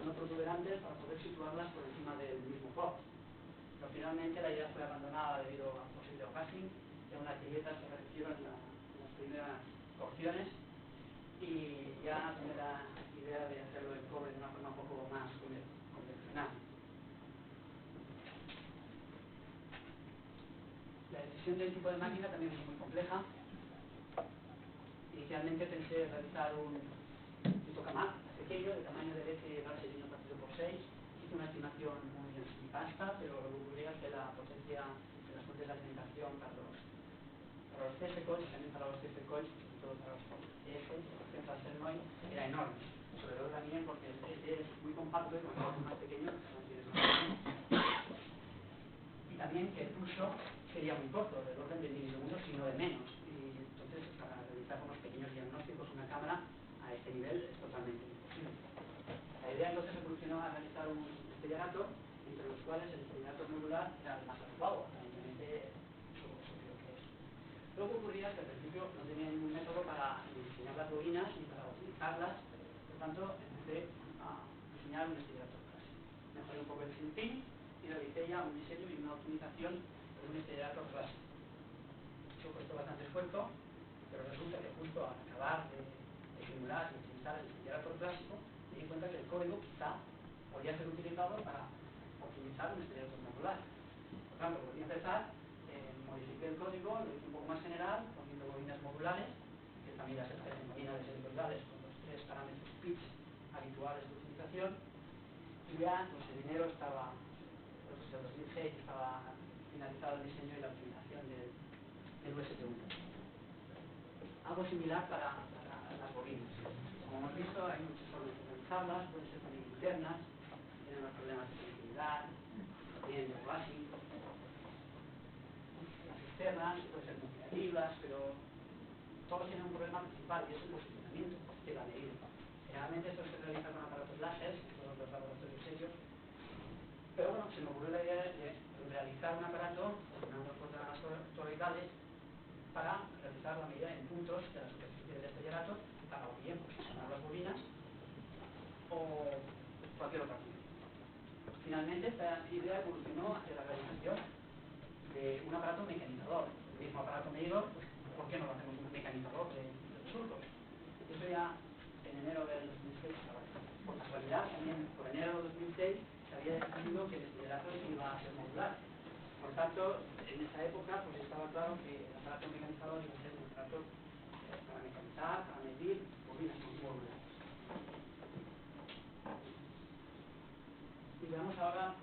no protuberantes para poder situarlas por encima del mismo port. Pero finalmente la idea fue abandonada debido a posible opassing, y aún las grietas se reducieron en las primeras opciones, y ya tomé la idea de hacerlo en cobre de una forma un poco más convencional. La decisión del tipo de máquina también es muy compleja. Inicialmente pensé realizar un tokamak pequeño, de tamaño de eje brasileño partido por 6. Hice una estimación muy pasta, pero lo que ocurría es que la potencia de las fuentes de alimentación para los CF coils, también para los CF coils, sobre todo para los EF, los central solenoid, era enorme. Sobre todo también porque el EF es muy compacto y cuando es más pequeño, no tienes más. Y también que el pulso sería muy corto, del orden de milisegundos, sino de menos. Y entonces, para realizar unos pequeños diagnósticos, una cámara a este nivel es totalmente imposible. La idea entonces evolucionó a realizar un estereorator, entre los cuales el estereorator modular era el más adecuado, aparentemente eso creo que es. Lo que ocurría es que al principio no tenía ningún método para diseñar las bobinas ni para utilizarlas, por tanto empecé a diseñar un estereorator clásico. Mejoré un poco el synthing y realicé ya un diseño y una optimización de un estereorator clásico. Eso costó bastante esfuerzo, pero resulta que justo al acabar de simular y optimizar el estereorator clásico, me di cuenta que el código quizá podía ser utilizado para optimizar un estereorator modular. Por tanto, volví a empezar, modifiqué el código, lo hice un poco más general, poniendo bobinas modulares, que también las especies bobinas helicoidales con los 3 parámetros pitch habituales de utilización, y ya pues, en enero estaba, pues, el 2006 estaba finalizado el diseño y la optimización del USB1. Algo similar para las bobinas. Como hemos visto, hay muchas formas de realizarlas, pueden ser también internas, tienen los problemas de sensibilidad, también de bashing. Las externas pueden ser muy creativas, pero todos tienen un problema principal y es el posicionamiento de la medida. Generalmente esto se realiza con aparatos láser, en todos los laboratorios serios, pero bueno, se me ocurrió la idea de realizar un aparato con unas cuerdas toroidales para realizar la medida en puntos de la superficie del estereorator para o bien posicionar las bobinas o cualquier otra función. Finalmente esta idea evolucionó hacia la realización de un aparato mecanizador. El mismo aparato medidor, pues ¿por qué no lo hacemos un mecanizador de surcos? Eso ya en enero del 2006, por casualidad, también por enero del 2006 se había decidido que el estereorator iba a ser modular. Por tanto, en esa época pues estaba claro que el aparato mecanizador iba a ser un aparato para mecanizar, para medir bobinas modulares. Y veamos ahora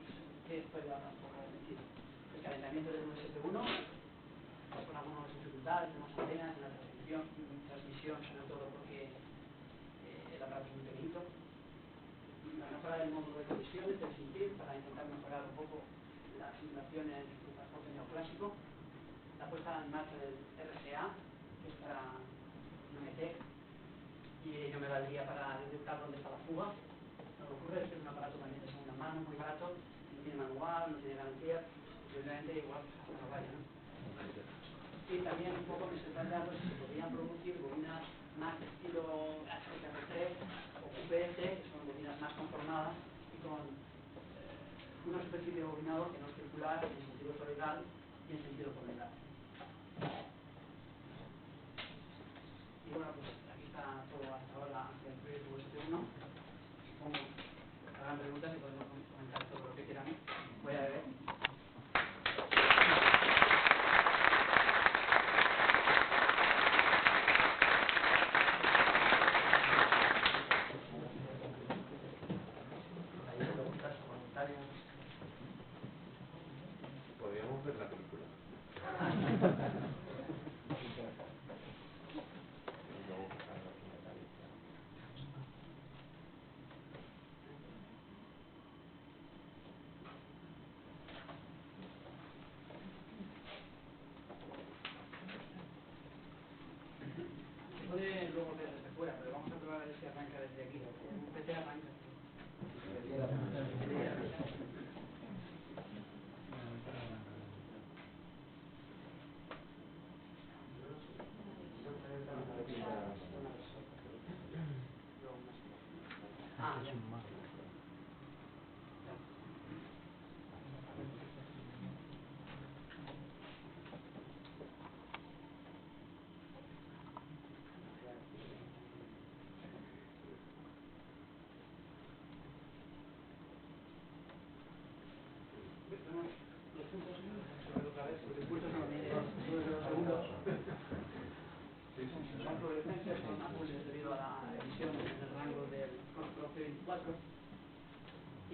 qué puede hablar un poco de el calentamiento del USB1, pues con algunas dificultades, tenemos antenas en la transmisión, sobre todo porque el aparato es muy pequeñito. La mejor mejorar el módulo de colisiones del SIMPIR para intentar mejorar un poco las simulaciones de transporte neoclásico, la puesta en marcha del RSA, que es para METEC, y ello me valdría para detectar dónde está la fuga. Lo que ocurre es que es un aparato también de segunda mano, muy barato, no tiene manual, no tiene garantía, posiblemente igual hasta no vaya, ¿no? Y también un poco me estoy planteando si se podrían producir bobinas más estilo HTR3 o UPS, que son bobinas más conformadas y con una superficie de bobinado que no es circular en sentido toroidal y en sentido coloidal. Y bueno, pues aquí está todo hasta ahora hacia el proyecto UST1. Supongo que hagan preguntas y podemos comentar todo lo que quieran. Voy a ver. Podríamos ver la película. Se puede luego ver desde fuera, pero vamos a probar a ver si arranca desde aquí. Un PC arranca. Ah, ya. Los puntos sobre otra vez, porque el pulso se lo mide sobre los segundos. Son fluorescencias, son azules debido a la emisión en el rango del clorofilo C24. Y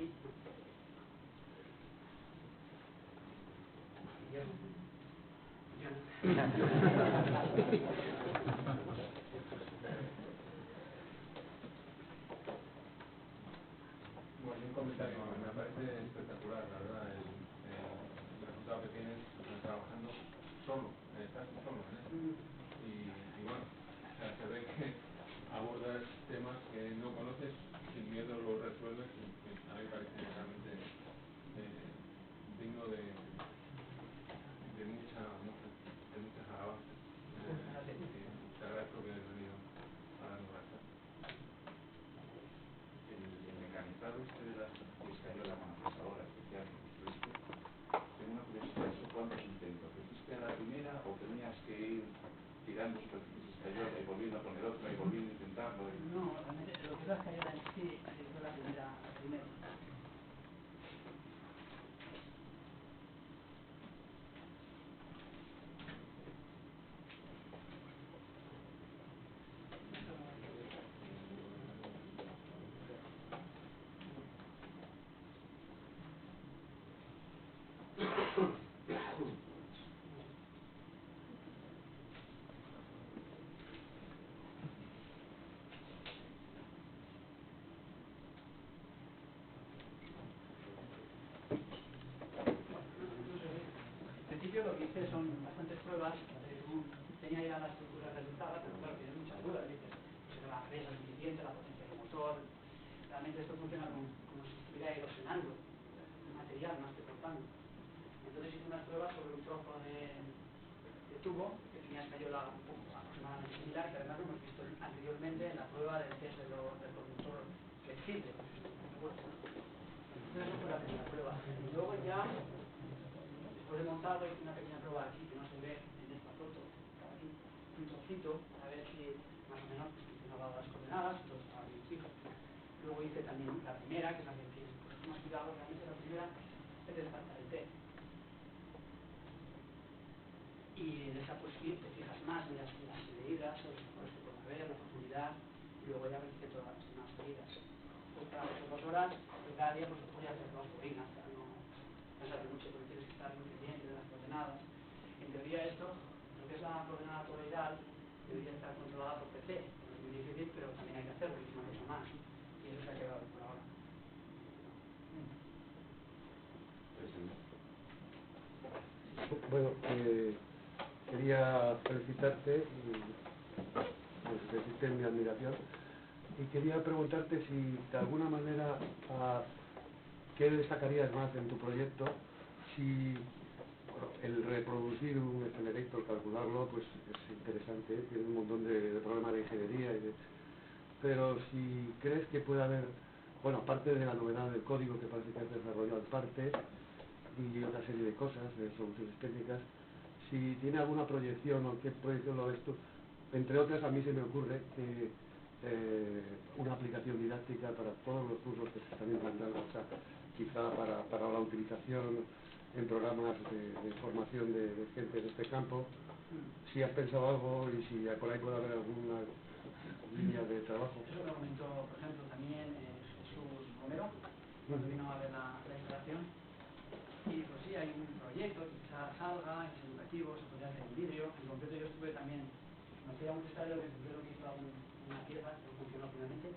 Bueno, un comentario, me parece espectacular, la verdad, el resultado que tienes trabajando solo, estás solo en esto. Y bueno, o sea, se ve que abordas temas que no conoces, sin miedo los resuelves, y a mí me parece realmente digno de muchas alabanzas. Te agradezco que hayas venido a darnos la charla. El mecanizado este de la escayola con la fresadora especial que construiste, tengo una curiosidad, ¿eso cuántos intentos? ¿Lo hiciste a la primera o tenías que ir tirando superficies de escayola y volviendo a poner otra y volviendo a intentarlo? no, realmente lo que es la escayola en sí se hizo la primera. En principio lo que hice son bastantes pruebas, tenía ya la estructura realizada, pero claro, tienes muchas dudas, dices, pues la presa es suficiente, la potencia del motor, realmente esto funciona como si estuviera erosionando el material más que cortando. Entonces hice unas pruebas sobre un trozo de tubo que tenía escayola un poco aproximadamente similar, que además lo hemos visto anteriormente en la prueba del test del conductor flexible. Entonces eso fue la primera prueba. Y luego ya, después de montarlo, hice una pequeña prueba aquí que no se ve en esta foto, aquí, un trocito, para ver si más o menos funcionaban las coordenadas, todo estaba bien fijo. Luego hice también la primera, que es la que tiene más cuidado, realmente la primera es de falta el T. Y en esa pues sí, te fijas más en las medidas, los errores que puede haber, la profundidad, y luego ya repite todas las demás medidas. Pues para 2 horas, pues cada día pues voy a hacer 2 bobinas, para no pensar mucho, porque tienes que estar muy pendiente de las coordenadas. En teoría esto, lo que es la coordenada toroidal, debería estar controlada por PC, que no es muy difícil, pero también hay que hacerlo, y es una cosa más. Y eso se ha quedado por ahora. Bueno, quería felicitarte y pues, decirte mi admiración. Y quería preguntarte si de alguna manera ¿qué destacarías más en tu proyecto? Si bueno, el reproducir un accelerator, calcularlo, pues es interesante, tiene un montón de problemas de ingeniería, pero si crees que puede haber, bueno, aparte de la novedad del código que parece que has desarrollado en parte, y otra serie de cosas, de soluciones técnicas, si tiene alguna proyección o qué proyección lo ves tú. Entre otras, a mí se me ocurre que una aplicación didáctica para todos los cursos que se están implantando, o sea, quizá para la utilización en programas de formación de gente de este campo. Si has pensado algo y si por ahí puede haber alguna línea de trabajo. Eso me comentó, por ejemplo, también Jesús Romero, cuando vino a ver la instalación. Y pues sí, hay un proyecto que quizás salga, es educativo, se podría hacer en vídeo. En concreto yo estuve también, me hacía un estadio que tuvieron que hizo una pieza que no funcionó finalmente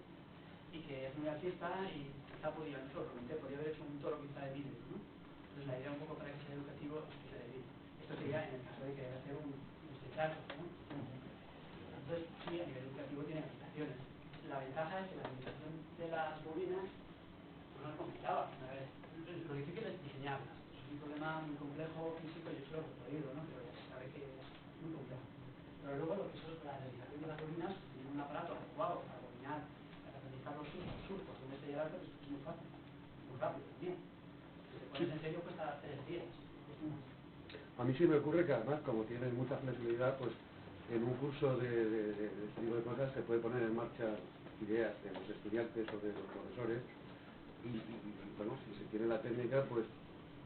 y que es muy artista y quizá podía, eso lo comenté, podría haber hecho un toro quizá de vídeo, ¿no? Entonces la idea un poco para que sea educativo es que sea de vídeo. Esto sería en el caso de que hacer un caso, ¿no? Entonces sí, a nivel educativo tiene aplicaciones. La ventaja es que la limitación de las bobinas no es complicada. Lo difícil es diseñarlas. Es un problema muy complejo físico, yo solo lo he podido, ¿no? Pero ya se sabe que es muy complejo. Pero luego lo que es la realización de las bobinas, tiene un aparato adecuado para bobinar, para realizar los surcos de un estrella alto, que es muy fácil, muy rápido también. Si te pones en serio, cuesta 3 días. A mí sí me ocurre que además, como tienen mucha flexibilidad, pues en un curso de este tipo de cosas se puede poner en marcha ideas de los estudiantes o de los profesores y bueno, si se tiene la técnica, pues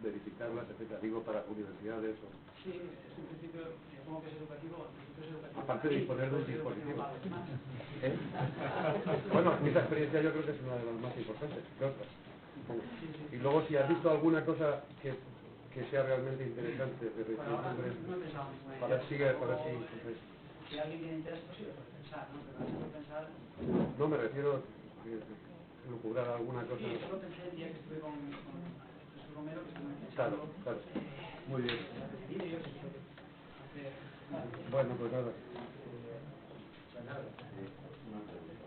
verificarlas, etcétera, digo, para universidades o... Sí, es un principio, como que es educativo, aparte de disponer de un dispositivo. Bueno, esa experiencia yo creo que es una de las más importantes, de otras. Y luego si has visto alguna cosa que sea realmente interesante de para si alguien tiene interés, pues sí lo puede pensar, ¿no? Pero antes de pensar... No, me refiero a lucubrar alguna cosa. Sí, solo pensé el día que estuve con Jesús Romero, que estuvimos Claro, pensando... claro. Muy bien. Vídeos, bueno, pues nada. Una pregunta.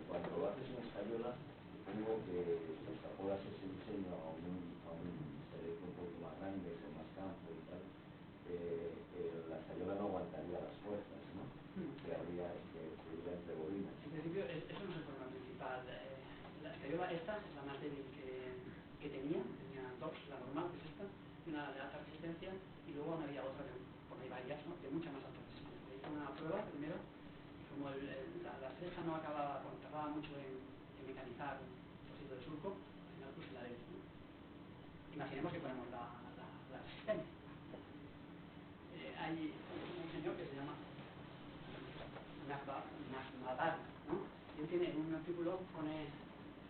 Cuando haces una escayola, supongo que extrapolas ese diseño a un cerebro un poco más grande, con más campo y tal. La escayola no aguantaría las fuerzas, ¿no? Que habría entre bobinas. En principio, eso no es el problema principal. La escayola esta es la más débil que tenía dos, la normal, que es esta, y una de alta resistencia, y luego no había otra, por ahí varias, ¿no? De mucha más alta resistencia. Hice una prueba primero, y como la ceja no acababa, cuando tardaba mucho en mecanizar un trocito de surco, al final puse la débil, ¿no? Imaginemos que ponemos la resistencia. Hay un señor que se llama Nagmadar, ¿no? Y él tiene en un artículo, pone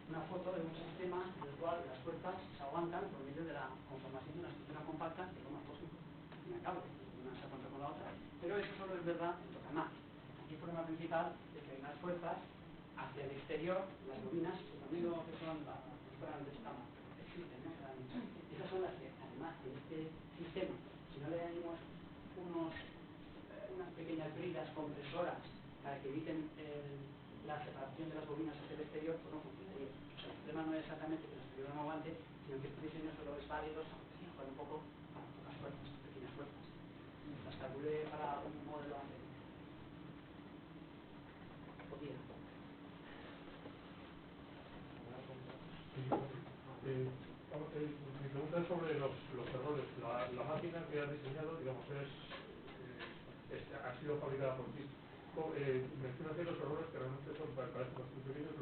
una foto de un sistema en el cual las fuerzas se aguantan por medio de la conformación de una estructura compacta que es lo más posible, una cable, una se aguanta con la otra, pero eso solo es verdad en tokamak. Aquí el problema principal es que hay unas fuerzas hacia el exterior, las bobinas, suponiendo que son fueran de esta mano, existen, ¿no? Esas son las que, además de este sistema, si no le añadimos unas pequeñas bridas compresoras para que eviten la separación de las bobinas hacia el exterior, pues no funcionaría. O sea, el problema no es exactamente que la escayola no aguante, sino que este diseño solo es válido para un poco para pocas fuerzas, pequeñas fuerzas. Las calculé para un modelo anterior. Podía. Mi pregunta es sobre los errores. La máquina que has diseñado, digamos, ha sido fabricada por ti. Mencionas que los errores que realmente son parecen bastante pequeños.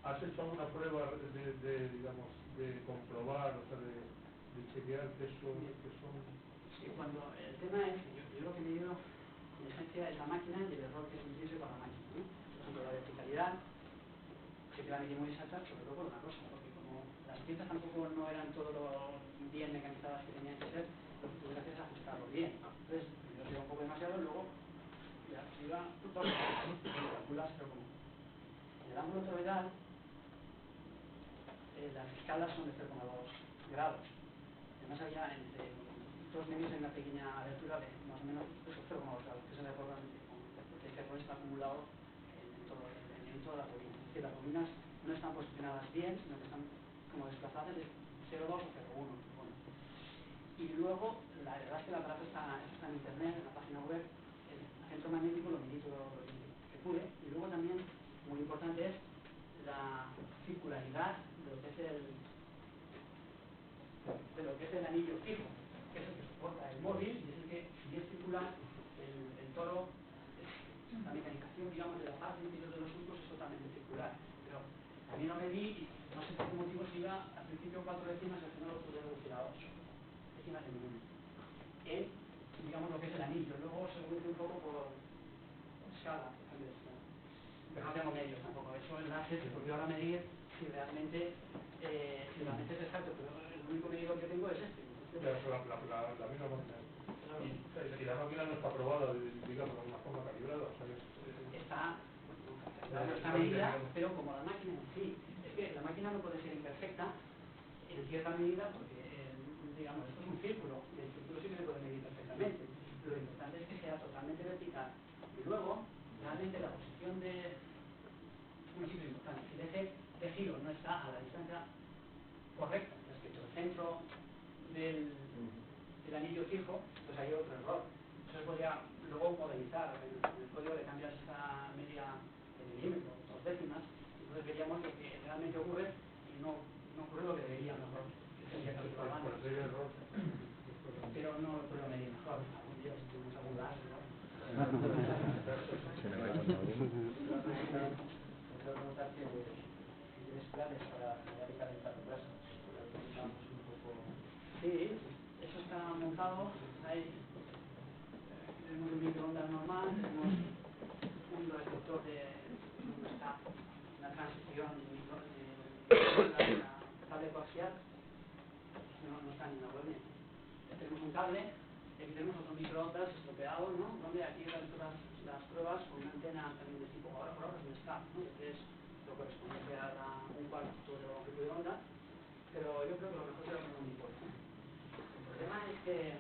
¿Has hecho alguna prueba digamos, de comprobar, o sea, de chequear que son? Sí, cuando el tema es, yo lo que me he ido en esencia es la máquina y el error que se introduce para la máquina, ¿no? Por ejemplo, la verticalidad se queda muy exacta, sobre todo por una cosa, porque como las piezas tampoco no eran todo lo bien mecanizadas que tenían que ser, lo que tuve que hacer es ajustarlo bien. Entonces, primero se iba un poco demasiado, luego ya se iba un poco, lo calculas, pero como en el ángulo toroidal, las escalas son de 0,2 grados. Además había entre estos medios hay una pequeña abertura de más o menos esos 0,2 grados, que es el error porque el ferro está acumulado en toda la bobina. Es decir, las bobinas no están posicionadas bien, sino que están como desplazadas de 0,2 o 0,1. Bueno. Y luego, la verdad es que el aparato está en internet, en la página web, el centro magnético lo medí todo lo que pude, y luego también, muy importante, es la circularidad de lo que es el anillo fijo, que es el que soporta el móvil, y es el que, si es circular, el toro, la mecanización, digamos, de la parte interior de los surcos es totalmente circular. Pero también lo medí, y no sé por qué motivo, si iba al principio 4 décimas, al final lo pude reducir a 8 décimas de milímetro. Digamos lo que es el anillo, luego se reduce un poco por escala, pero no tengo medios tampoco. Eso enlaces que podría ahora medir si realmente es exacto, pero el único medidor que tengo es este. Pero la misma máquina. Y la máquina no está probada, digamos, de una forma calibrada. O sea, está medida, pero como la máquina en sí, es que la máquina no puede ser imperfecta en cierta medida porque, digamos, esto es un círculo, y el círculo sí que se puede medir perfectamente. Lo importante es que sea totalmente vertical. Y luego, realmente la posición de un sitio importante, si el eje de giro no está a la distancia correcta respecto al centro del anillo fijo, pues hay otro error. Eso se podría luego modelizar. En el código le cambias esta media de milímetro, 2 décimas, y entonces veríamos lo que realmente ocurre y no ocurre lo que debería mejor. Que sería calcular antes. Pero no lo puedo medir mejor. Algún día si tenemos algún láser, ¿no? Quiero preguntarte si tienes planes para calentar tu casa. Sí, eso está montado. Tenemos un microondas normal, tenemos un receptor donde está una transición de cable coaxial, no está en la web. Tenemos un cable, y aquí tenemos otro microondas estropeado, ¿no? Donde aquí realizamos las pruebas con una antena también de tipo, ahora por ahora es un SCAF, ¿no? Que es lo correspondiente a un cuarto de longitud de onda, pero yo creo que lo mejor será con un uniforme. El problema es que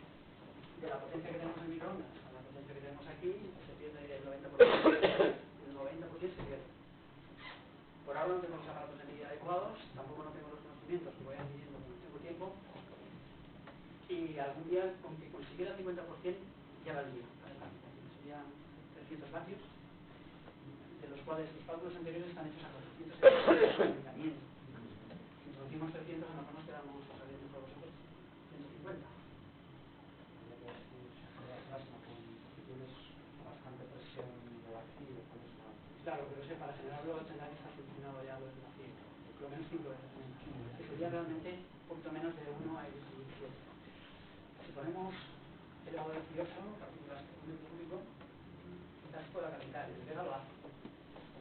de la potencia que tenemos en microondas a la potencia que tenemos aquí se pierde el 90%, el 90% se pierde. Por ahora no tengo los aparatos de medida adecuados, tampoco no tengo los conocimientos que voy adquiriendo cuando tengo tiempo, y algún día con que consiguiera el 50% ya valdría para esta aplicación. Serían 300 vatios, de los cuales los cálculos anteriores están hechos a 470 de calentamiento. Si introducimos 300, a lo mejor nos quedamos saliendo por vosotros 150. Tienes bastante presión de vacío. Claro, pero es que para generarlo tendrá que estar funcionado ya desde vacío, por lo menos 5 veces menos. Que sería realmente un poquito menos de 1 a 17. Si ponemos elevado a 18 partículas por metro cúbico, quizás pueda calentar. El Vega lo hace, con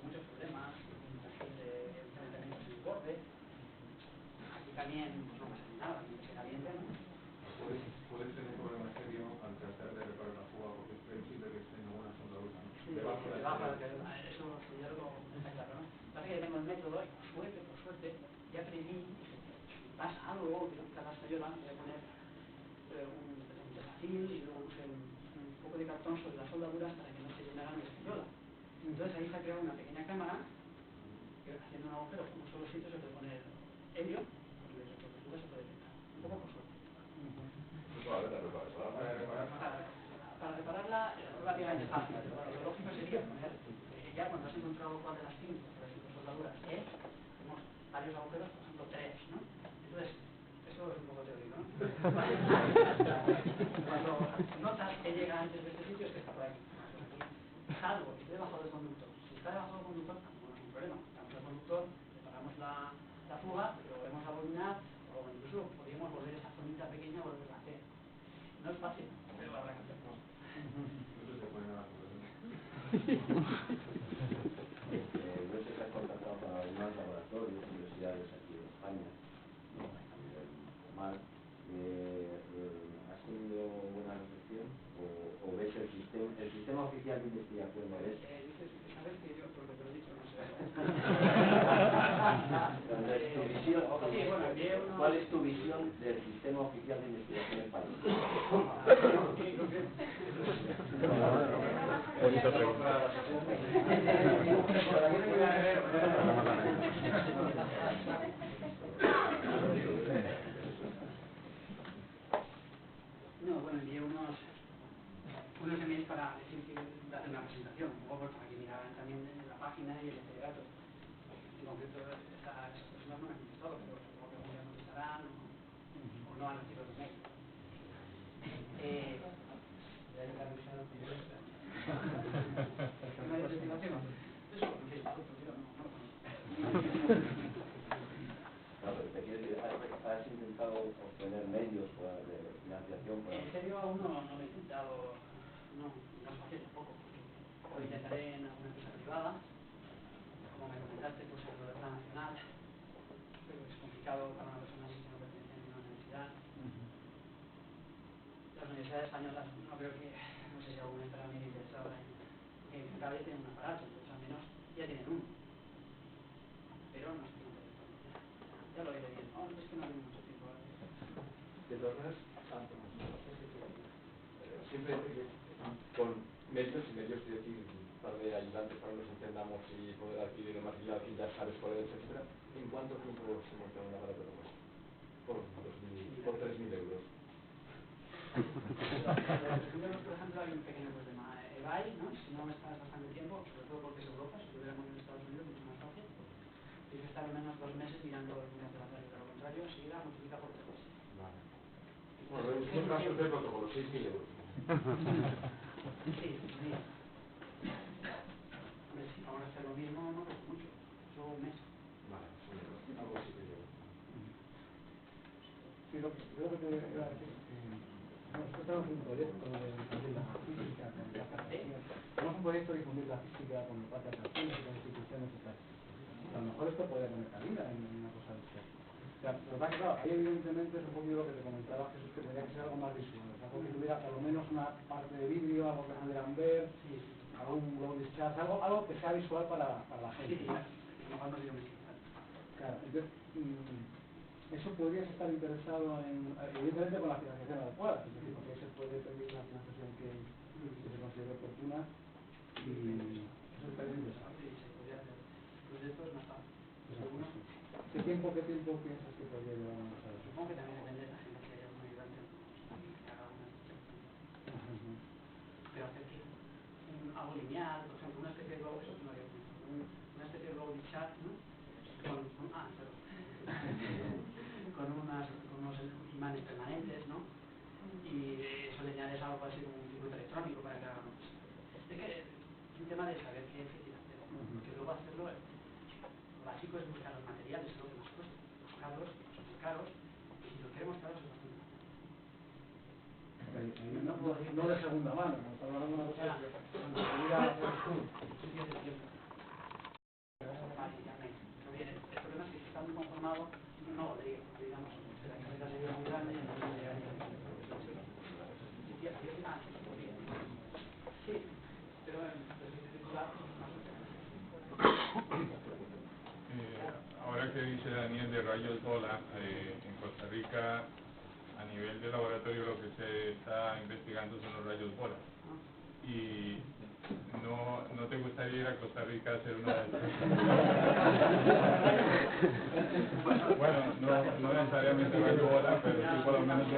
muchos problemas, un perfil de calentamiento sin borde. Aquí también pues, no pasa nada, ni que se caliente, ¿no? Puede ser un problema serio al tratar de reparar la fuga porque es previsible que esté en alguna soldadura, ¿no? Sí, debajo del que eso ya lo está claro, ¿no? Pasa que ya tengo el método y por suerte, ya preví si pasa algo, que nunca pasa yo, voy a poner un desafío y luego puse un poco de cartón sobre las soldaduras para que no se llenaran de escayola. Entonces ahí se ha creado una pequeña cámara que haciendo un agujero con un solo sitio se puede poner helio y la temperatura se puede detectar. Un poco por suerte. Para repararla es relativamente fácil, pero bueno, lo lógico sería poner, ya cuando has encontrado cuál de las 5, por ejemplo, soldaduras tenemos varios agujeros, por ejemplo 3, ¿no? Entonces, eso es un poco teórico, ¿no? Cuando notas que llega antes de este sitio es que está por aquí. Salvo que esté debajo del conductor. Si está debajo del conductor, tampoco es un problema. Estamos al conductor, preparamos la fuga, pero volvemos a abominar, o incluso podríamos volver esa zonita pequeña a volverla a hacer. No es fácil, pero habrá que hacerlo. Eso se puede dar. Yo sé que has contactado con algunos laboratorios, universidades aquí en España, a nivel formal. ¿Has tenido buena recepción? ¿O ves el sistema oficial de investigación lo ves? ¿Sabes que yo, porque te lo he dicho, no sé? Tu visión. Sí, bueno, envié uno ¿Cuál es tu visión del sistema oficial de investigación español? No, bueno, envié unos emails para decir que hacer una presentación, un poco para que miraran también la página y el datos. En concreto, esas personas no me han contestado, pero supongo que algún día contestarán o no han recibido el email. ¿Una investigación? Eso, no sé, yo no lo conozco. No, pero te quiero decir, ¿has intentado obtener medios de financiación? En serio, aún no lo he intentado, no es fácil tampoco. Lo intentaré en alguna empresa privada, como me comentaste, pues en la nacional, pero es complicado para una persona que no pertenece a una universidad. Las universidades españolas no creo que, no sé si alguna estará bien interesada en que cada vez tienen un aparato, entonces al menos ya tienen uno. Pero no sé, ya lo iré viendo. No, es que no tengo mucho tiempo ahora. De todas maneras, siempre con medios y medios, es decir, un par de ayudantes para que nos entendamos y poder adquirir el material que ya sabes cuál es, etcétera. ¿En cuánto tiempo se monta un aparato como este? Por 3.000 euros. Los primeros, por ejemplo, hay un pequeño problema. EBAI, ¿no? Si no estás bastante tiempo, sobre todo porque es Europa, si estuviéramos en Estados Unidos, mucho más fácil. Tienes que estar al menos 2 meses mirando el documentario, de lo contrario, enseguida multiplica por 3. Vale. Bueno, reducimos gastos del protocolo, 6.000 euros. Sí, sí. Hombre, si vamos a hacer lo mismo, no es mucho, solo un mes. Vale, sí, algo así que yo. Sí, lo que te iba a decir, nosotros tenemos un proyecto de difundir la física con las atracciones. Tenemos un proyecto de difundir la física con los parques de atracciones y con instituciones y tal. A lo mejor esto podría tener cabida en una cosa de esto. O sea, lo que pasa es que, claro, ahí evidentemente es un poquito lo que te comentaba Jesús, que tendría que ser algo más visual, o sea, algo que tuviera por lo menos una parte de vídeo, algo que pudieran ver, algún blog chat, algo que sea visual para la gente. Sí, a lo mejor no digo mucho. Claro, entonces, eso podrías estar interesado en, evidentemente con la financiación adecuada, es decir, porque ahí se puede pedir la financiación que se considere oportuna y eso estaría interesado. Sí, se podría hacer. Proyectos no está. ¿Alguno? ¿Qué tiempo piensas que podría llevar a eso? Supongo que también depende de la gente que haya un ayudante que haga una pero hacer que algo lineal, por ejemplo, una especie de blog, eso no había pensado, una especie de blog de chat, ¿no? Con unos imanes permanentes, ¿no? Y eso lineal es algo así como un circuito electrónico para que hagamos. Es que es un tema de saber qué flexibilidad hacer, que luego hacerlo, lo básico es buscar los materiales, es lo que más cuesta. Los cabros son muy caros, y si los queremos caros es bastante caro. No de segunda mano, no estamos hablando de una cosa que el problema es que si está muy conformado no valdría, digamos, la carrera sería muy grande y entonces llegaría sí, pero ahora que dice Daniel de rayos bola, en Costa Rica a nivel de laboratorio lo que se está investigando son los rayos bola. Y no te gustaría ir a Costa Rica a hacer una de estas. Bueno, no necesariamente rayo bola, pero sí por lo menos un